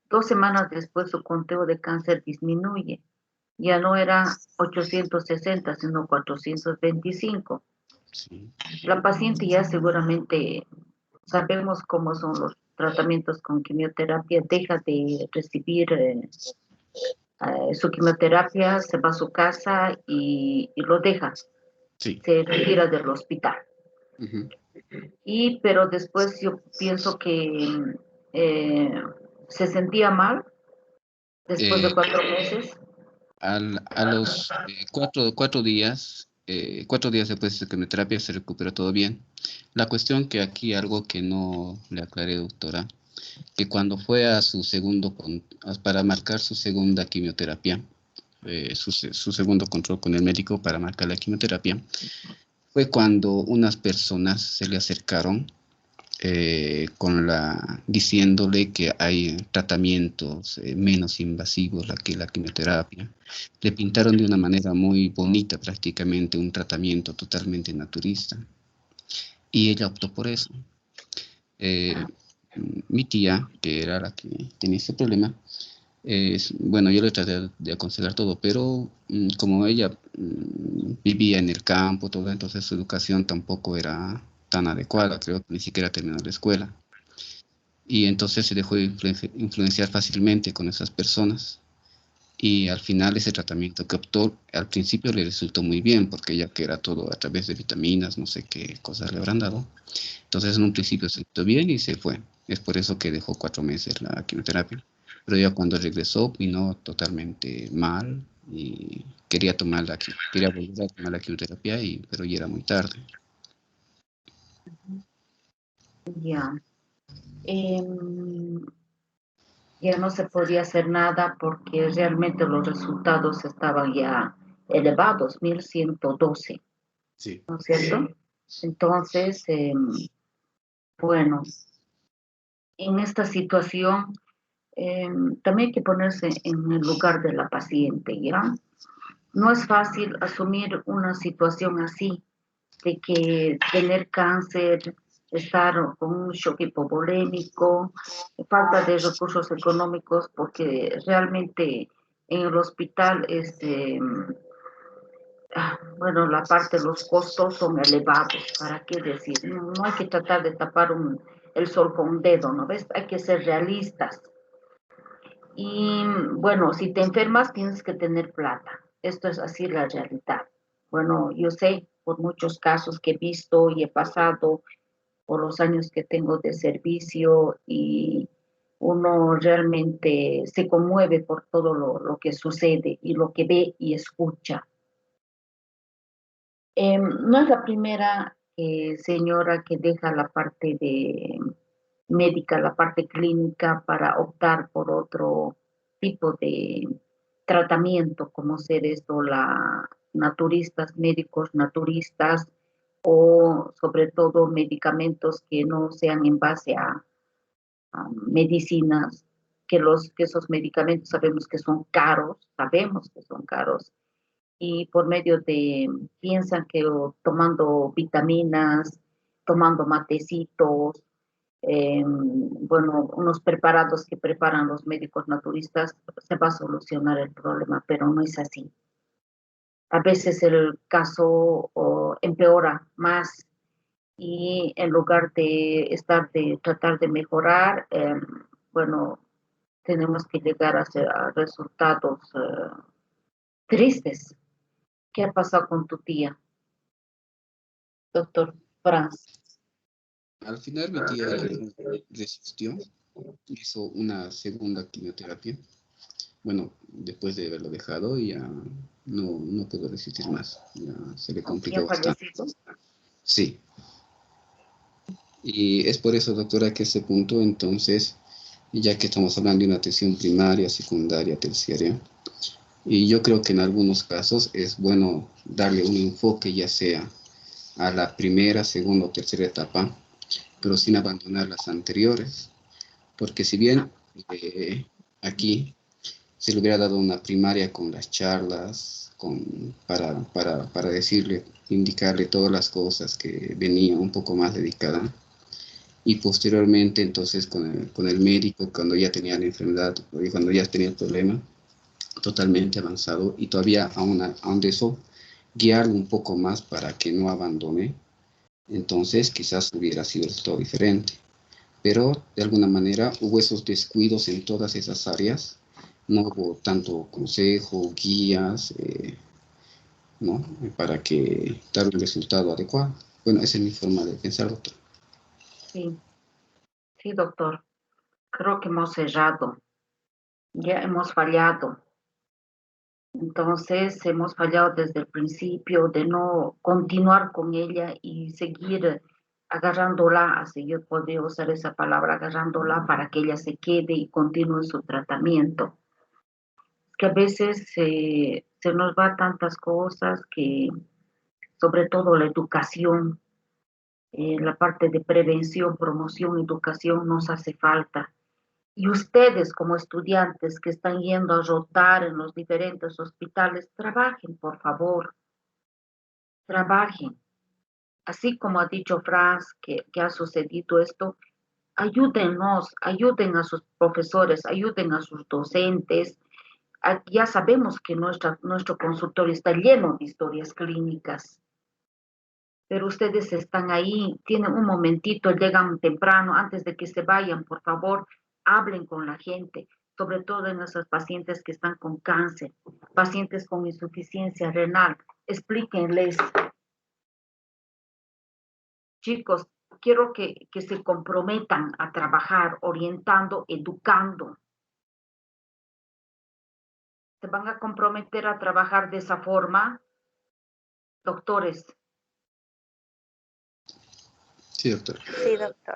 2 semanas después su conteo de cáncer disminuye. Ya no era 860, sino 425. La paciente ya seguramente sabemos cómo son los tratamientos con quimioterapia, deja de recibir su quimioterapia, se va a su casa y lo deja. Sí. Se retira del hospital. Pero después yo pienso que se sentía mal después de 4 meses. A los 4 días, 4 días después de quimioterapia se recuperó todo bien. La cuestión que aquí algo que no le aclaré, doctora, que cuando fue a su para marcar su segunda quimioterapia, su segundo control con el médico para marcar la quimioterapia, fue cuando unas personas se le acercaron diciéndole que hay tratamientos menos invasivos que la quimioterapia. Le pintaron de una manera muy bonita prácticamente un tratamiento totalmente naturista y ella optó por eso. Mi tía, que era la que tenía este problema, bueno, yo le traté de aconsejar todo, pero como ella vivía en el campo, todo, entonces su educación tampoco era tan adecuada, creo que ni siquiera terminó la escuela. Y entonces se dejó influenciar fácilmente con esas personas. Y al final ese tratamiento que optó, al principio le resultó muy bien, porque ya que era todo a través de vitaminas, no sé qué cosas le habrán dado. Entonces en un principio se sentó bien y se fue. Es por eso que dejó 4 meses la quimioterapia. Pero ya cuando regresó vino totalmente mal y quería volver a tomar la quimioterapia, pero ya era muy tarde. Ya. Ya no se podía hacer nada porque realmente los resultados estaban ya elevados, 1112, Sí. ¿no es cierto? Entonces, bueno, en esta situación también hay que ponerse en el lugar de la paciente, ¿ya? No es fácil asumir una situación así, de que tener cáncer, estar con un shock hipovolémico, falta de recursos económicos, porque realmente en el hospital, bueno, la parte de los costos son elevados, ¿para qué decir? No hay que tratar de tapar el sol con un dedo, ¿no ves? Hay que ser realistas. Y bueno, si te enfermas tienes que tener plata. Esto es así la realidad. Bueno, yo sé por muchos casos que he visto y he pasado por los años que tengo de servicio y uno realmente se conmueve por todo lo que sucede y lo que ve y escucha. No es la primera señora que deja la parte de médica, la parte clínica para optar por otro tipo de tratamiento, como ser esto, naturistas, médicos naturistas o sobre todo medicamentos que no sean en base a medicinas, que esos medicamentos sabemos que son caros, y por medio piensan que tomando vitaminas, tomando matecitos, bueno, unos preparados que preparan los médicos naturistas, se va a solucionar el problema, pero no es así. A veces el caso empeora más y en lugar de tratar de mejorar, bueno, tenemos que llegar a resultados tristes. ¿Qué ha pasado con tu tía, doctor Franz? Al final mi tía resistió, hizo una segunda quimioterapia. Bueno, después de haberlo dejado ya no pudo resistir más, ya se le complicó bastante. Sí. Y es por eso, doctora, que ese punto, entonces, ya que estamos hablando de una atención primaria, secundaria, terciaria, y yo creo que en algunos casos es bueno darle un enfoque ya sea a la primera, segunda o tercera etapa, pero sin abandonar las anteriores, porque si bien aquí se le hubiera dado una primaria con las charlas, para decirle, indicarle todas las cosas que venía un poco más dedicada, y posteriormente entonces con el médico cuando ya tenía la enfermedad y cuando ya tenía el problema totalmente avanzado y todavía aún de eso guiarlo un poco más para que no abandone, entonces quizás hubiera sido todo diferente. Pero de alguna manera hubo esos descuidos en todas esas áreas, no hubo tanto consejo, guías, ¿no? Para que dar un resultado adecuado. Bueno, esa es mi forma de pensar, doctor. Sí, doctor. Creo que hemos errado, ya hemos fallado. Entonces hemos fallado desde el principio de no continuar con ella y seguir agarrándola, así yo podría usar esa palabra, agarrándola para que ella se quede y continúe su tratamiento. Que a veces se nos va tantas cosas que, sobre todo la educación, la parte de prevención, promoción, educación nos hace falta. Y ustedes como estudiantes que están yendo a rotar en los diferentes hospitales, trabajen, por favor, trabajen. Así como ha dicho Franz que ha sucedido esto, ayúdennos, ayuden a sus profesores, ayuden a sus docentes. Ya sabemos que nuestro consultorio está lleno de historias clínicas, pero ustedes están ahí, tienen un momentito, llegan temprano, antes de que se vayan, por favor, hablen con la gente, sobre todo en esos pacientes que están con cáncer, pacientes con insuficiencia renal, explíquenles. Chicos, quiero que se comprometan a trabajar orientando, educando. ¿Se van a comprometer a trabajar de esa forma, doctores? Sí, doctor. Sí, doctor.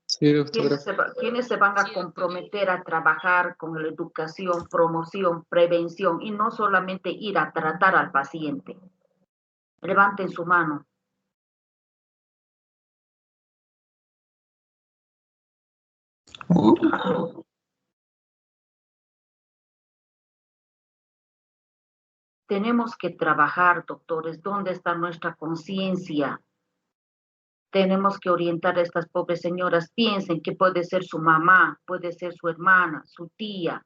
Sí, doctora. ¿Quiénes se van a comprometer a trabajar con la educación, promoción, prevención y no solamente ir a tratar al paciente? Levanten su mano. Tenemos que trabajar, doctores. ¿Dónde está nuestra conciencia? Tenemos que orientar a estas pobres señoras. Piensen que puede ser su mamá, puede ser su hermana, su tía.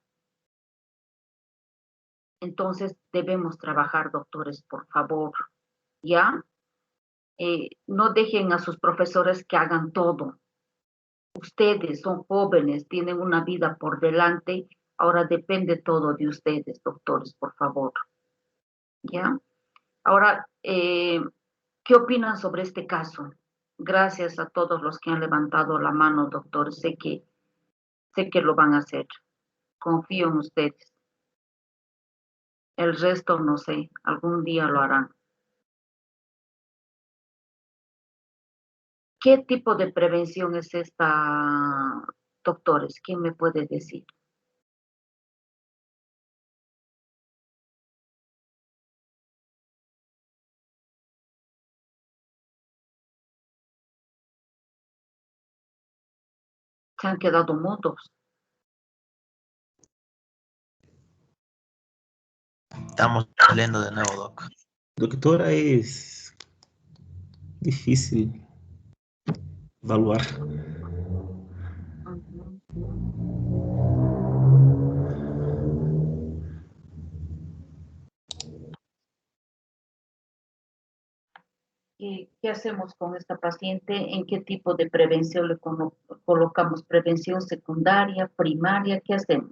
Entonces debemos trabajar, doctores, por favor. ¿Ya? No dejen a sus profesores que hagan todo. Ustedes son jóvenes, tienen una vida por delante. Ahora depende todo de ustedes, doctores, por favor. ¿Ya? Ahora, ¿qué opinan sobre este caso? Gracias a todos los que han levantado la mano, doctor. Sé que lo van a hacer. Confío en ustedes. El resto no sé, algún día lo harán. ¿Qué tipo de prevención es esta, doctores? ¿Quién me puede decir? Se han quedado mudos. Estamos saliendo de nuevo, Doc. Doctora, es difícil evaluar. ¿Qué hacemos con esta paciente? ¿En qué tipo de prevención le colocamos? ¿Prevención secundaria, primaria? ¿Qué hacemos?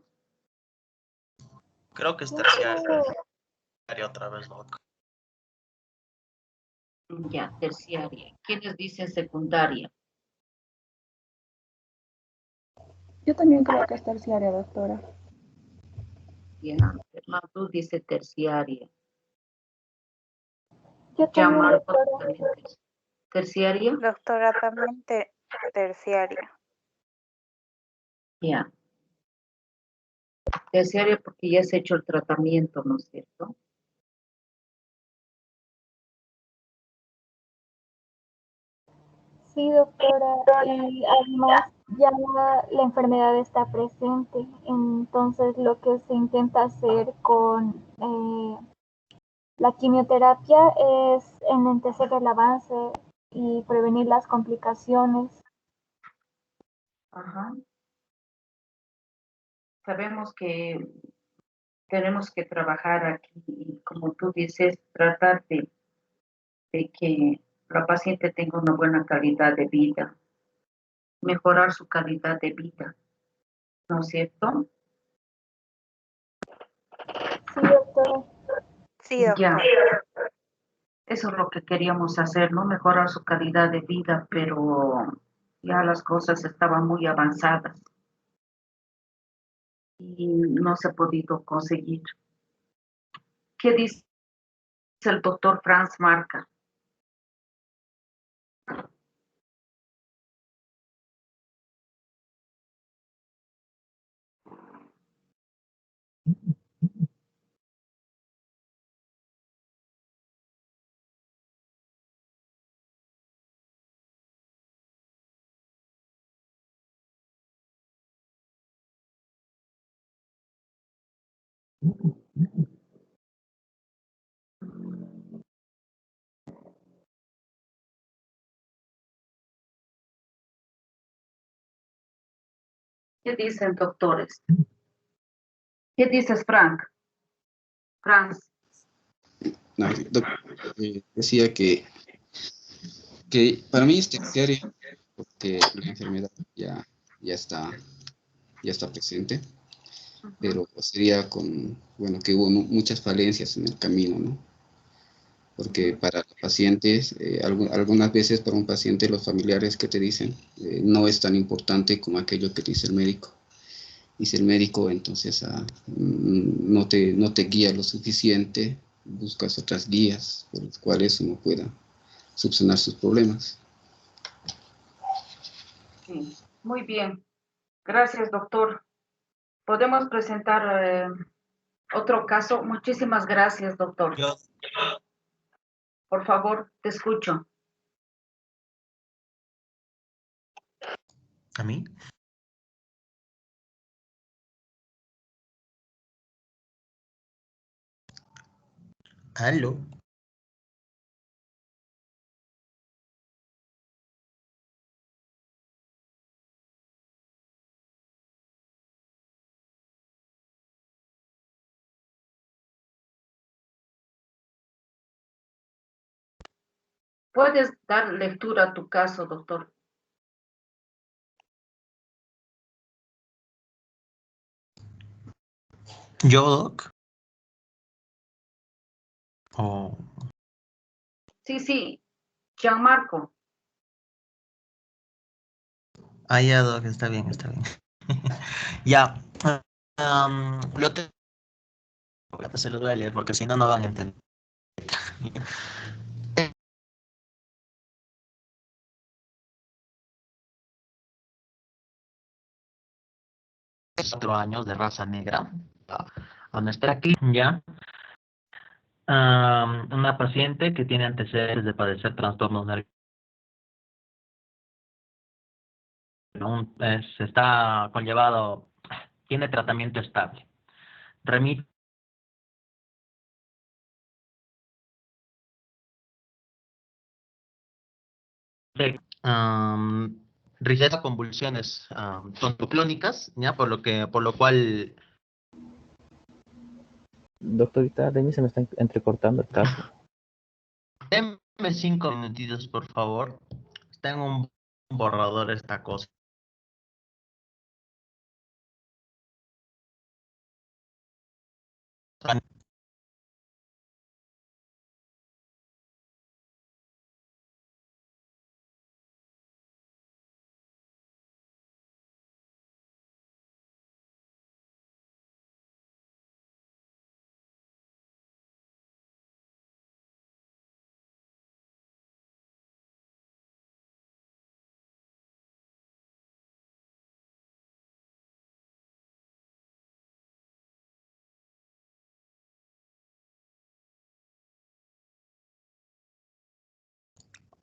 Creo que es terciaria otra vez, Doc. Ya, terciaria. ¿Quiénes dicen secundaria? Yo también creo que es terciaria, doctora. Ya, Martu dice terciaria. Yo Ya, también, Marco doctora. también terciaria. Doctora, también terciaria. Ya. Terciaria porque ya se ha hecho el tratamiento, ¿no es cierto? Sí, doctora. Y además ya la enfermedad está presente. Entonces lo que se intenta hacer con la quimioterapia es enlentecer el avance y prevenir las complicaciones. Ajá. Sabemos que tenemos que trabajar aquí y como tú dices, tratar de que la paciente tenga una buena calidad de vida, mejorar su calidad de vida, ¿no es cierto? Sí, doctora. Sí, doctora. Ya, eso es lo que queríamos hacer, ¿no? Mejorar su calidad de vida, pero ya las cosas estaban muy avanzadas y no se ha podido conseguir. ¿Qué dice el doctor Franz Marca? ¿Qué dicen, doctores? ¿Qué dices, Franz? No, decía que para mí es terciaria porque la enfermedad ya está presente, pero sería bueno, que hubo muchas falencias en el camino, ¿no? Porque para los pacientes, algunas veces para un paciente los familiares que te dicen no es tan importante como aquello que te dice el médico. Y si el médico entonces no te guía lo suficiente, buscas otras guías por las cuales uno pueda subsanar sus problemas. Sí, muy bien. Gracias, doctor. ¿Podemos presentar otro caso? Muchísimas gracias, doctor. Por favor, te escucho. ¿A mí? ¿Aló? ¿Puedes dar lectura a tu caso, doctor? ¿Yo, Doc? Oh, Sí, Gianmarco. ya, Doc, está bien, está bien. Ya. Lo tengo. Se los voy a leer porque si no, no van a entender. 4 años de raza negra. A nuestra clínica, una paciente que tiene antecedentes de padecer trastornos nerviosos. Está conllevado, tiene tratamiento estable. Remite riseta convulsiones tontoclónicas, ¿ya? Por lo cual. Doctorita, de mí se me está entrecortando el caso. Denme 5 minutitos, por favor. Está en un borrador esta cosa.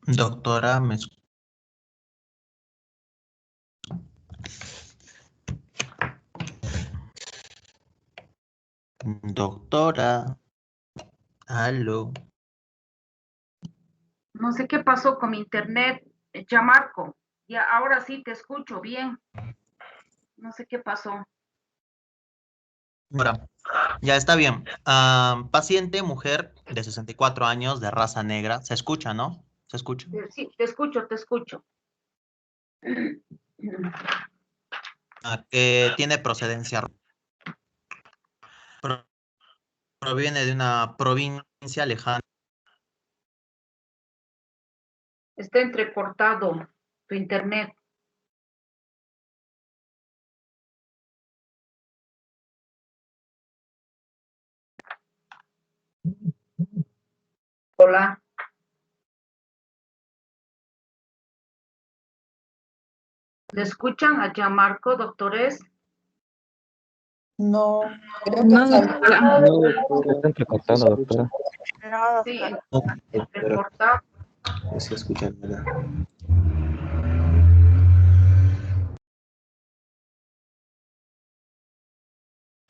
Doctora, Doctora, aló. No sé qué pasó con mi internet, Gianmarco. Ya, ahora sí te escucho bien. No sé qué pasó. Ahora, ya está bien. Paciente, mujer de 64 años, de raza negra. ¿Se escucha, no? ¿Se escucha? Sí, te escucho. Que tiene procedencia. Proviene de una provincia lejana. Está entrecortado tu internet. Hola. ¿Le escuchan a Gianmarco, doctores? No, creo que No, salió. doctora. No, doctora, Está entrecortando, doctora. Sí, Doctora, reportar. no se escucha nada.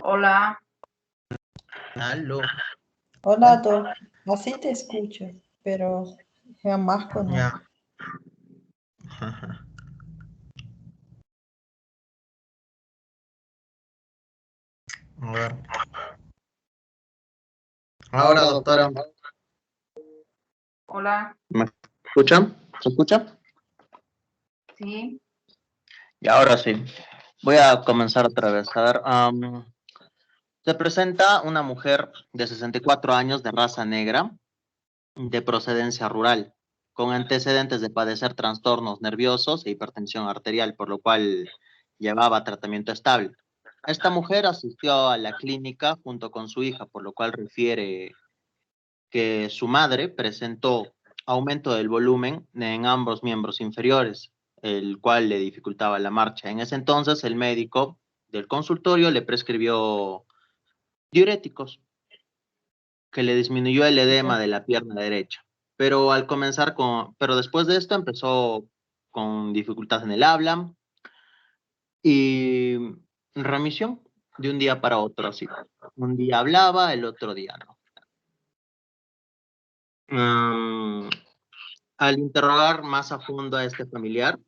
Hola. Aló. Hola, Doc. Así te escucho, pero Gianmarco no. Ya. A ver. Ahora, doctora. Hola. ¿Me escuchan? ¿Se escucha? Sí. Y ahora sí. Voy a comenzar otra vez. A ver, se presenta una mujer de 64 años de raza negra, de procedencia rural, con antecedentes de padecer trastornos nerviosos e hipertensión arterial, por lo cual llevaba tratamiento estable. Esta mujer asistió a la clínica junto con su hija, por lo cual refiere que su madre presentó aumento del volumen en ambos miembros inferiores, el cual le dificultaba la marcha. En ese entonces, el médico del consultorio le prescribió diuréticos, que le disminuyó el edema de la pierna derecha. Pero después de esto empezó con dificultad en el habla y remisión de un día para otro, así. Un día hablaba, el otro día no. Al interrogar más a fondo a este familiar,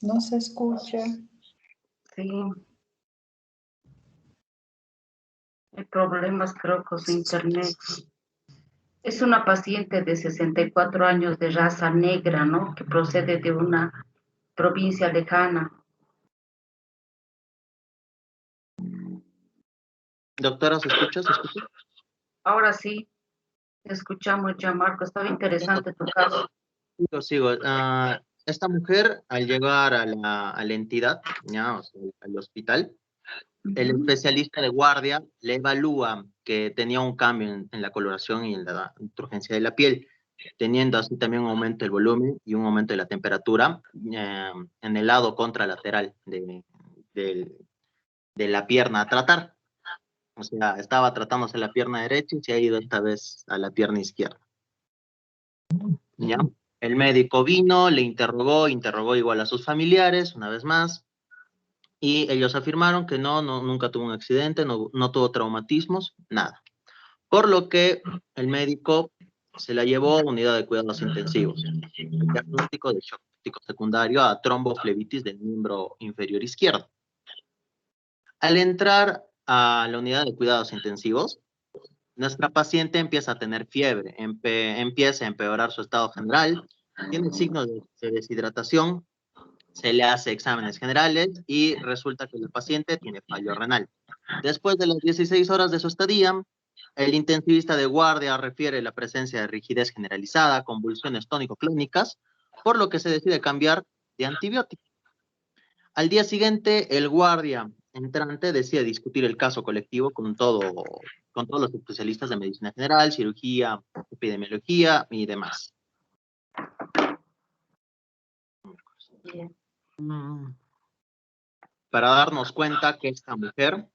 No se escucha. Sí. Hay problemas, creo, con su internet. Es una paciente de 64 años de raza negra, ¿no? Que procede de una provincia lejana. doctora, ¿se escucha? ¿Se escucha? Ahora sí, te escuchamos ya, Marco. Estaba interesante tu caso. Sigo. Esta mujer, al llegar a la entidad, ya, o sea, al hospital, el especialista de guardia le evalúa que tenía un cambio en la coloración y en la turgencia de la piel, teniendo así también un aumento del volumen y un aumento de la temperatura en el lado contralateral de la pierna a tratar. O sea, estaba tratándose la pierna derecha y se ha ido esta vez a la pierna izquierda. ¿Ya? El médico vino, le interrogó igual a sus familiares, una vez más, y ellos afirmaron que nunca tuvo un accidente, no tuvo traumatismos, nada. Por lo que el médico se la llevó a unidad de cuidados intensivos. El diagnóstico de shock secundario a tromboflebitis del miembro inferior izquierdo. Al entrar a la unidad de cuidados intensivos, nuestra paciente empieza a tener fiebre, empieza a empeorar su estado general, tiene signos de deshidratación, se le hace exámenes generales y resulta que el paciente tiene fallo renal. Después de las 16 horas de su estadía, el intensivista de guardia refiere la presencia de rigidez generalizada, convulsiones tónico-clónicas, por lo que se decide cambiar de antibiótico. Al día siguiente, el guardia entrante decide discutir el caso colectivo con todos los especialistas de medicina general, cirugía, epidemiología y demás. Bien. Para darnos cuenta que esta mujer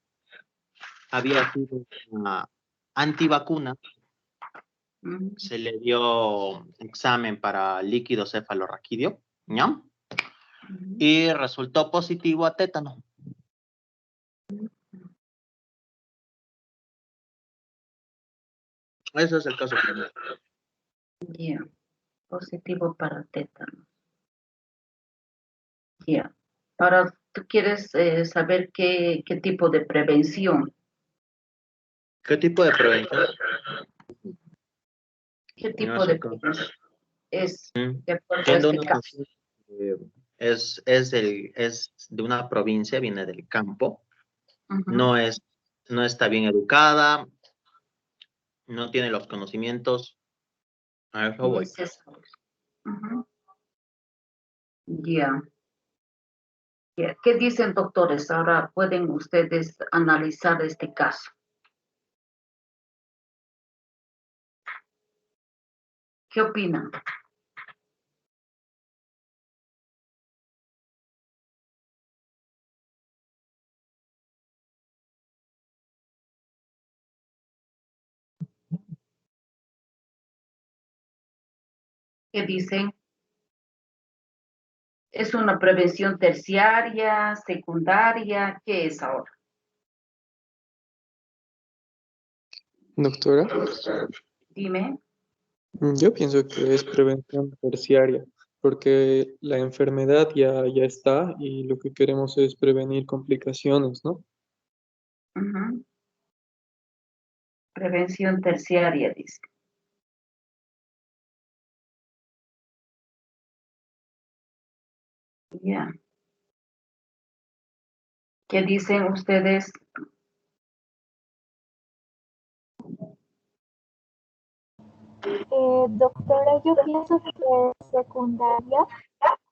había sido una antivacuna, se le dio examen para líquido cefalorraquídeo, ¿ya? Y resultó positivo a tétano. Ese es el caso primero. Ya, positivo para tétano. Ya. Ahora, tú quieres saber qué tipo de prevención. ¿Qué tipo de prevención? ¿Qué tipo No sé de cómo. prevención es de acuerdo a Siendo este una caso? paciente, es de una provincia, viene del campo, no está bien educada, no tiene los conocimientos. A eso voy. Necesarios. Ya. Ya. ¿Qué dicen, doctores? Ahora pueden ustedes analizar este caso. ¿Qué opinan? ¿Qué dicen? ¿Es una prevención terciaria, secundaria? ¿Qué es ahora? Doctora, Dime. yo pienso que es prevención terciaria, porque la enfermedad ya está y lo que queremos es prevenir complicaciones, ¿no? Ujú. Prevención terciaria, dice. Ya. ¿Qué dicen ustedes? Doctora, yo pienso que es secundaria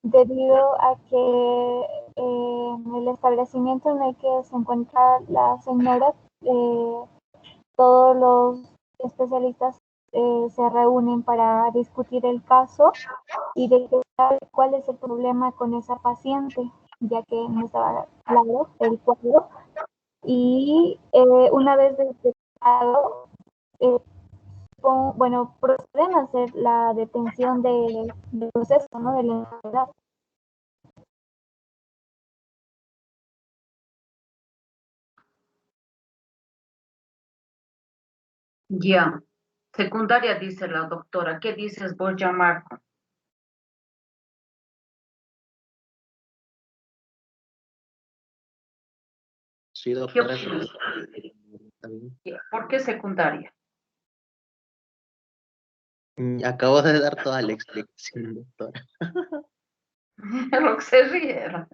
debido a que en el establecimiento en el que se encuentra la señora, todos los especialistas se reúnen para discutir el caso y detectar cuál es el problema con esa paciente, ya que no estaba claro el cuadro. Y una vez detectado, eh, bueno, proceden a hacer la detención del proceso, ¿no? De la enfermedad. Ya. Secundaria, dice la doctora. ¿Qué dices vos, ya, Marco? Sí, ¿Qué doctora. opinas? Está bien. ¿Por qué secundaria? Acabo de dar toda la explicación, doctora. Lo que se riera.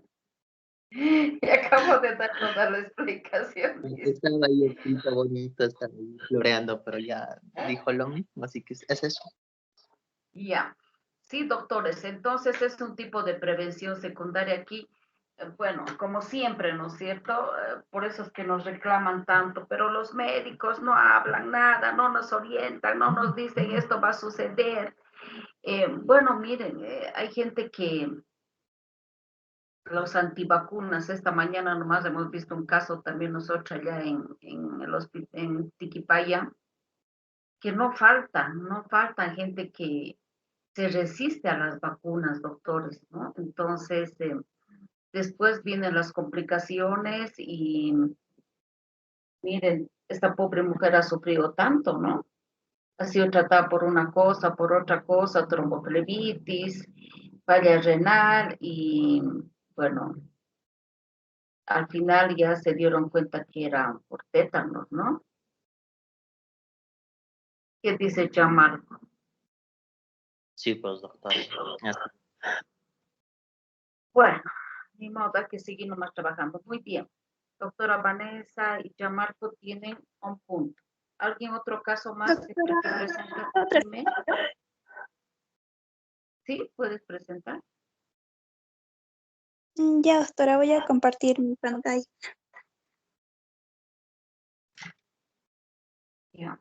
Y acabo de dar toda la explicación. Estaba ahí escrito bonito, estaba ahí floreando, pero ya dijo lo mismo, así que es eso. Ya. Sí, doctores, entonces es un tipo de prevención secundaria aquí. Bueno, como siempre, ¿no es cierto? Por eso es que nos reclaman tanto, pero los médicos no hablan nada, no nos orientan, no nos dicen esto va a suceder. Bueno, miren, hay gente que los antivacunas, esta mañana nomás hemos visto un caso también nosotros allá en el en Tiquipaya, que no falta gente que se resiste a las vacunas, doctores, ¿no? Entonces, después vienen las complicaciones y miren, esta pobre mujer ha sufrido tanto, ¿no? Ha sido tratada por una cosa, por otra cosa, tromboflebitis, falla renal y, bueno, al final ya se dieron cuenta que era por tétanos, ¿no? ¿Qué dice Gianmarco? Sí, pues, doctora. Bueno, ni modo, hay que seguir nomás trabajando. Muy bien. Doctora Vanessa y Gianmarco tienen un punto. ¿Alguien otro caso más que quiera presentar? Dime. Sí, puedes presentar. Ya, doctora, voy a compartir mi pantalla. Ya.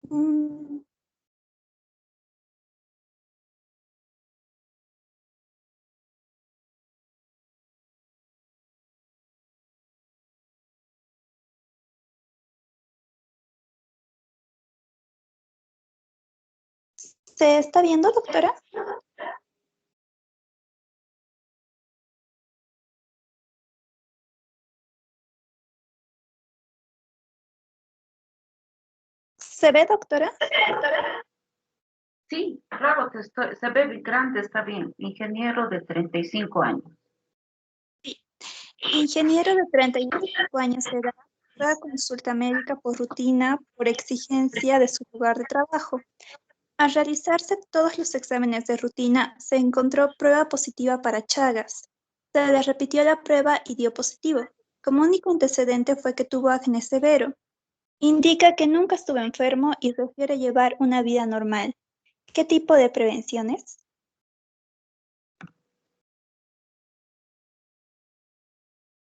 Mm, ¿Se está viendo, doctora? ¿Se ve, doctora? Sí, claro, se ve grande, está bien. Ingeniero de 35 años. Ingeniero de 35 años de edad, da consulta médica por rutina por exigencia de su lugar de trabajo. Al realizarse todos los exámenes de rutina, se encontró prueba positiva para Chagas. Se le repitió la prueba y dio positivo. Como único antecedente fue que tuvo acné severo. Indica que nunca estuvo enfermo y refiere llevar una vida normal. ¿Qué tipo de prevenciones?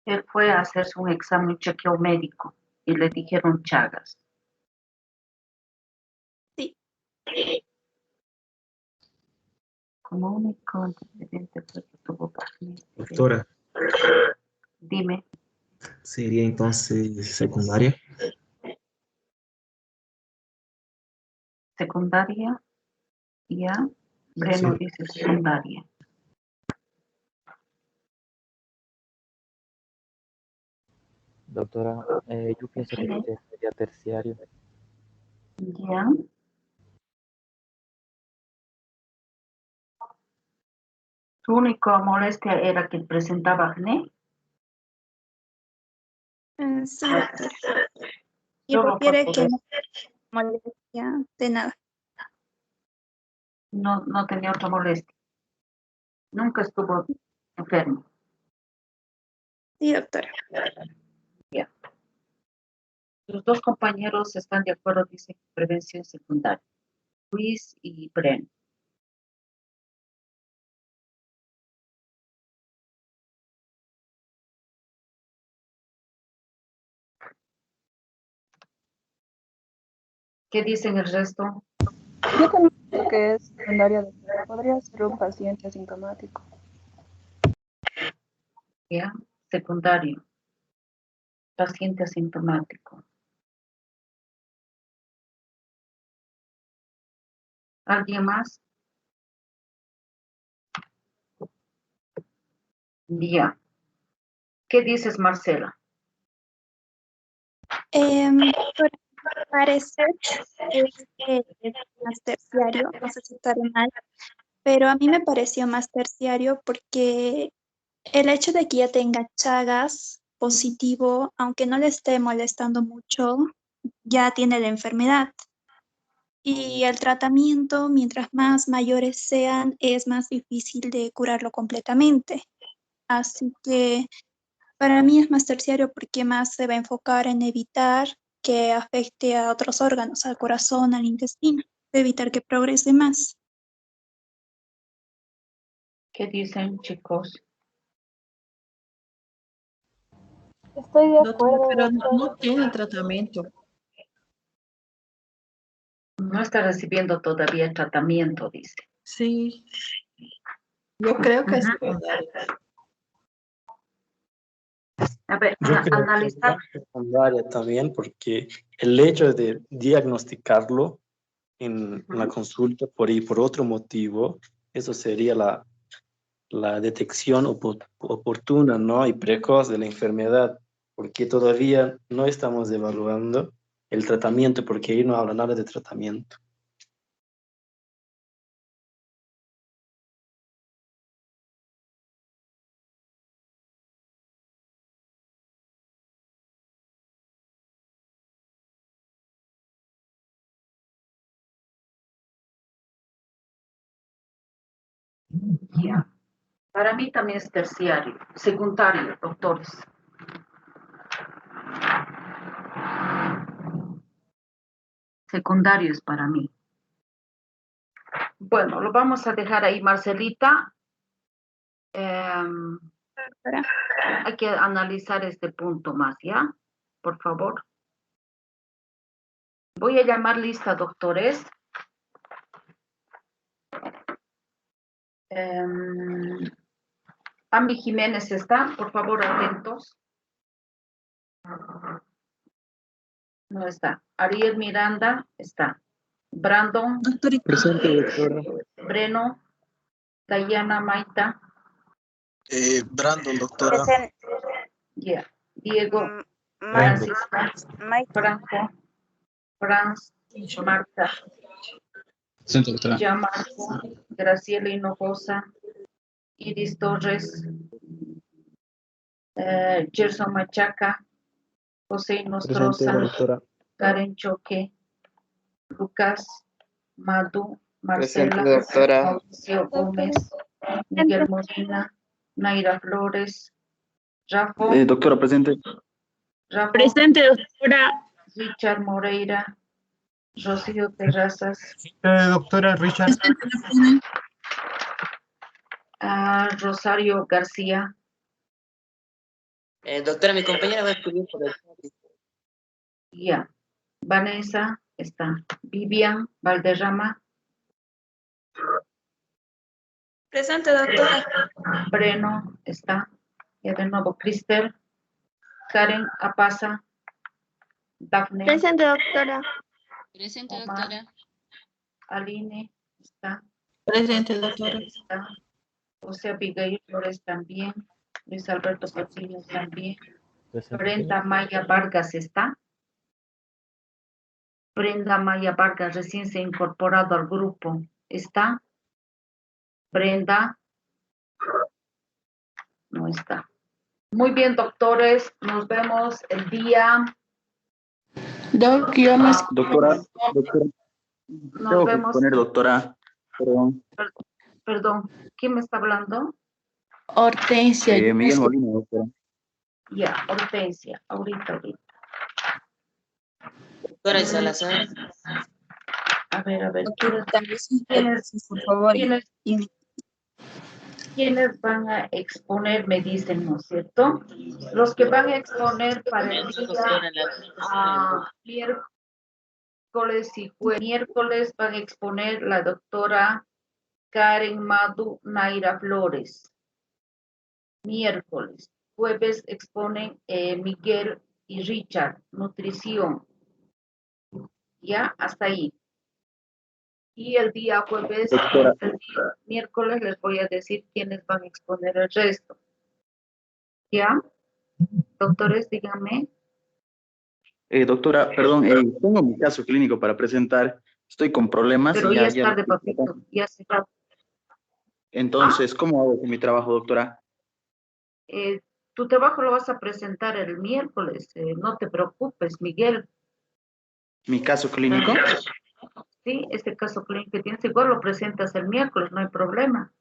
Él fue a hacerse un examen, un chequeo médico y le dijeron Chagas. Sí. Como único antecedente fue que tuvo acné. Doctora, Dime. ¿sería entonces secundaria? Secundaria, ya. Breno Sí. dice secundaria. Doctora, yo pienso que sería terciario. Ya. Su única molestia era que presentaba acné. Sí, doctora. Y Solo refiere por que eso. no molestia de nada. No tenía otra molestia. Nunca estuvo enfermo. Sí, doctora. Ya. Los dos compañeros están de acuerdo, dicen prevención secundaria. Luis y Breno. ¿Qué dicen el resto? Yo también creo que es secundaria, doctora. Podría ser un paciente asintomático. Ya. Secundario. Paciente asintomático. ¿Alguien más? Ya. ¿Qué dices, Marcela? Por parecer es más terciario, no sé si estaré mal, pero a mí me pareció más terciario porque el hecho de que ya tenga Chagas positivo, aunque no le esté molestando mucho, ya tiene la enfermedad. Y el tratamiento, mientras más mayores sean, es más difícil de curarlo completamente. Así que para mí es más terciario porque más se va a enfocar en evitar que afecte a otros órganos, al corazón, al intestino, evitar que progrese más. ¿Qué dicen, chicos? Estoy de Doctora, acuerdo, pero doctor. no tiene tratamiento. No está recibiendo todavía el tratamiento, dice. Sí, yo creo que es Ujú. secundario. A ver, Yo creo que es analizar. secundaria también, porque el hecho de diagnosticarlo en la consulta por ahí por otro motivo, eso sería la detección oportuna, ¿no? Y precoz de la enfermedad, porque todavía no estamos evaluando el tratamiento, porque ahí no habla nada de tratamiento. Ya. Para mí también es terciario, secundario, doctores. Secundario es para mí. Bueno, lo vamos a dejar ahí, Marcelita. Hay que analizar este punto más, ¿ya? Por favor. Voy a llamar lista, doctores. Ambi Jiménez está, por favor, atentos. No está. Ariel Miranda está. Brandon. Presente, doctora. Breno. Dayana Maita. Brandon, doctora. Yeah. Diego. Brandon. Francisca. Franco. Franz. Marta. Presente, doctora. Gianmarco. Graciela Hinojosa. Iris Torres. Gerson Machaca. José Presente, Nostroza. doctora. Karen Choque. Lucas. Madu. Presente, Marcela, doctora. Mauricio Gómez, Miguel Molina, Naira Flores, Rafa, Doctora, presente. Rafa, Presente, doctora. Richard Moreira, Rocío Terrazas, Doctora Richard. Rosario García, Doctora, mi compañera va a escribir por el chat. ya. Vanessa está. Vivian Valderrama, Presente, doctora. Breno está. Ya de nuevo Cristel, Karen Apaza, Dafne, Presente, doctora. Presente, Omar, doctora. Aline está. Presente, doctora. Está. José Abigail Flores también. Luis Alberto Patiño también. Brenda Maya Vargas está. Brenda Maya Vargas recién se ha incorporado al grupo. ¿Está? Brenda. No está. Muy bien, doctores. Nos vemos el día. Doc, yo me Doctora, Nos tengo que vemos. poner doctora, perdón. Perdón, ¿quién me está hablando? Hortensia. Miguel Molina, doctora. Ya, Hortensia, ahorita. Doctora Salazar. A ver, Por favor. ¿quiénes van a exponer? Me dicen, ¿no es cierto? Los que van a exponer para el día miércoles y jueves. Miércoles van a exponer la doctora Karen Madu Naira Flores. Miércoles. Jueves exponen Miguel y Richard, nutrición. Ya, hasta ahí. Y el día jueves, el día miércoles les voy a decir quiénes van a exponer el resto. ¿Ya? Doctores, díganme. Doctora, perdón, tengo mi caso clínico para presentar. Estoy con problemas Pero y ya es tarde, papito. Ya se está. Entonces, ¿cómo hago con mi trabajo, doctora? Tu trabajo lo vas a presentar el miércoles. No te preocupes, Miguel. ¿Mi caso clínico? Sí, este caso clínico que tienes, igual lo presentas el miércoles, no hay problema.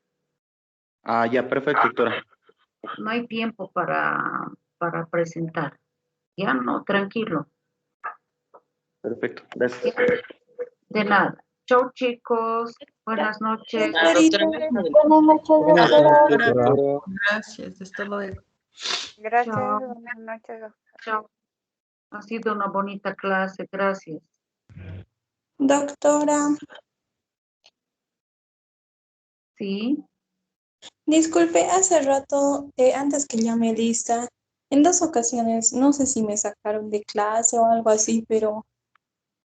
Ah, ya, perfecto, doctora. No hay tiempo para presentar. Ya no, tranquilo. Perfecto, gracias. De nada. Chau, chicos. Buenas noches. Buenas noches, doctora. Gracias, hasta luego. Gracias, Chao. buenas noches, doctora. Chao. Ha sido una bonita clase, gracias. Doctora, Sí. disculpe, hace rato, antes que llamé lista, en 2 ocasiones, no sé si me sacaron de clase o algo así, pero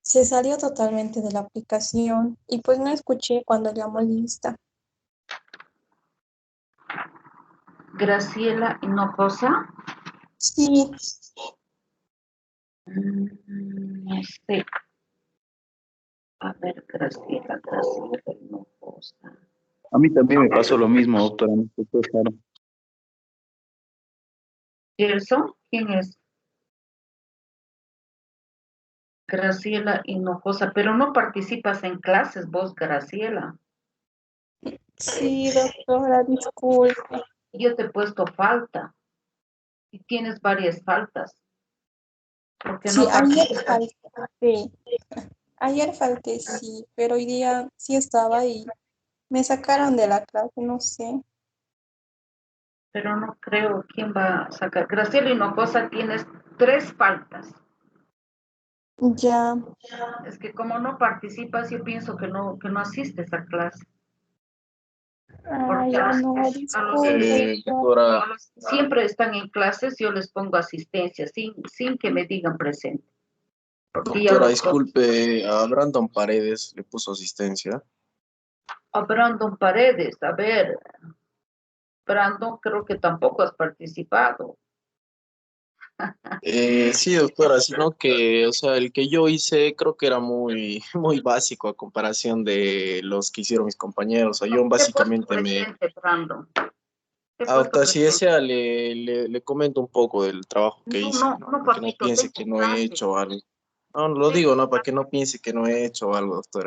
se salió totalmente de la aplicación y pues no escuché cuando llamó lista. Graciela Hinojosa. Sí, No sé. A ver, Graciela Hinojosa. A mí también me pasó lo mismo, doctora. Me escuchó claro. ¿Gerson? ¿Quién es? Graciela Hinojosa, pero no participas en clases vos, Graciela. sí, doctora, disculpe. Yo te he puesto falta. Y tienes varias faltas. Porque Sí, no ayer participas. falté. Ayer falté, sí, pero hoy día sí estaba y me sacaron de la clase, no sé. Pero no creo quién va a sacar. Graciela Hinojosa, tienes 3 faltas. Ya. Es que como no participas, yo pienso que no asistes a clase. Porque Ya no, disculpe. Doctora, a los que siempre están en clases, yo les pongo asistencia, sin que me digan presente. Porque ya doctora, los- disculpe, a Brandon Paredes le puso asistencia. A Brandon Paredes, a ver. Brandon, creo que tampoco has participado. Sí, doctora, sino que, o sea, el que yo hice creo que era muy, muy básico a comparación de los que hicieron mis compañeros. O sea, yo básicamente Presente, Brandon. doctora, si desea, le comento un poco del trabajo que hice, No, para que no papito, piense que no he hecho algo. No, lo digo, ¿no? Para que no piense que no he hecho algo, doctora.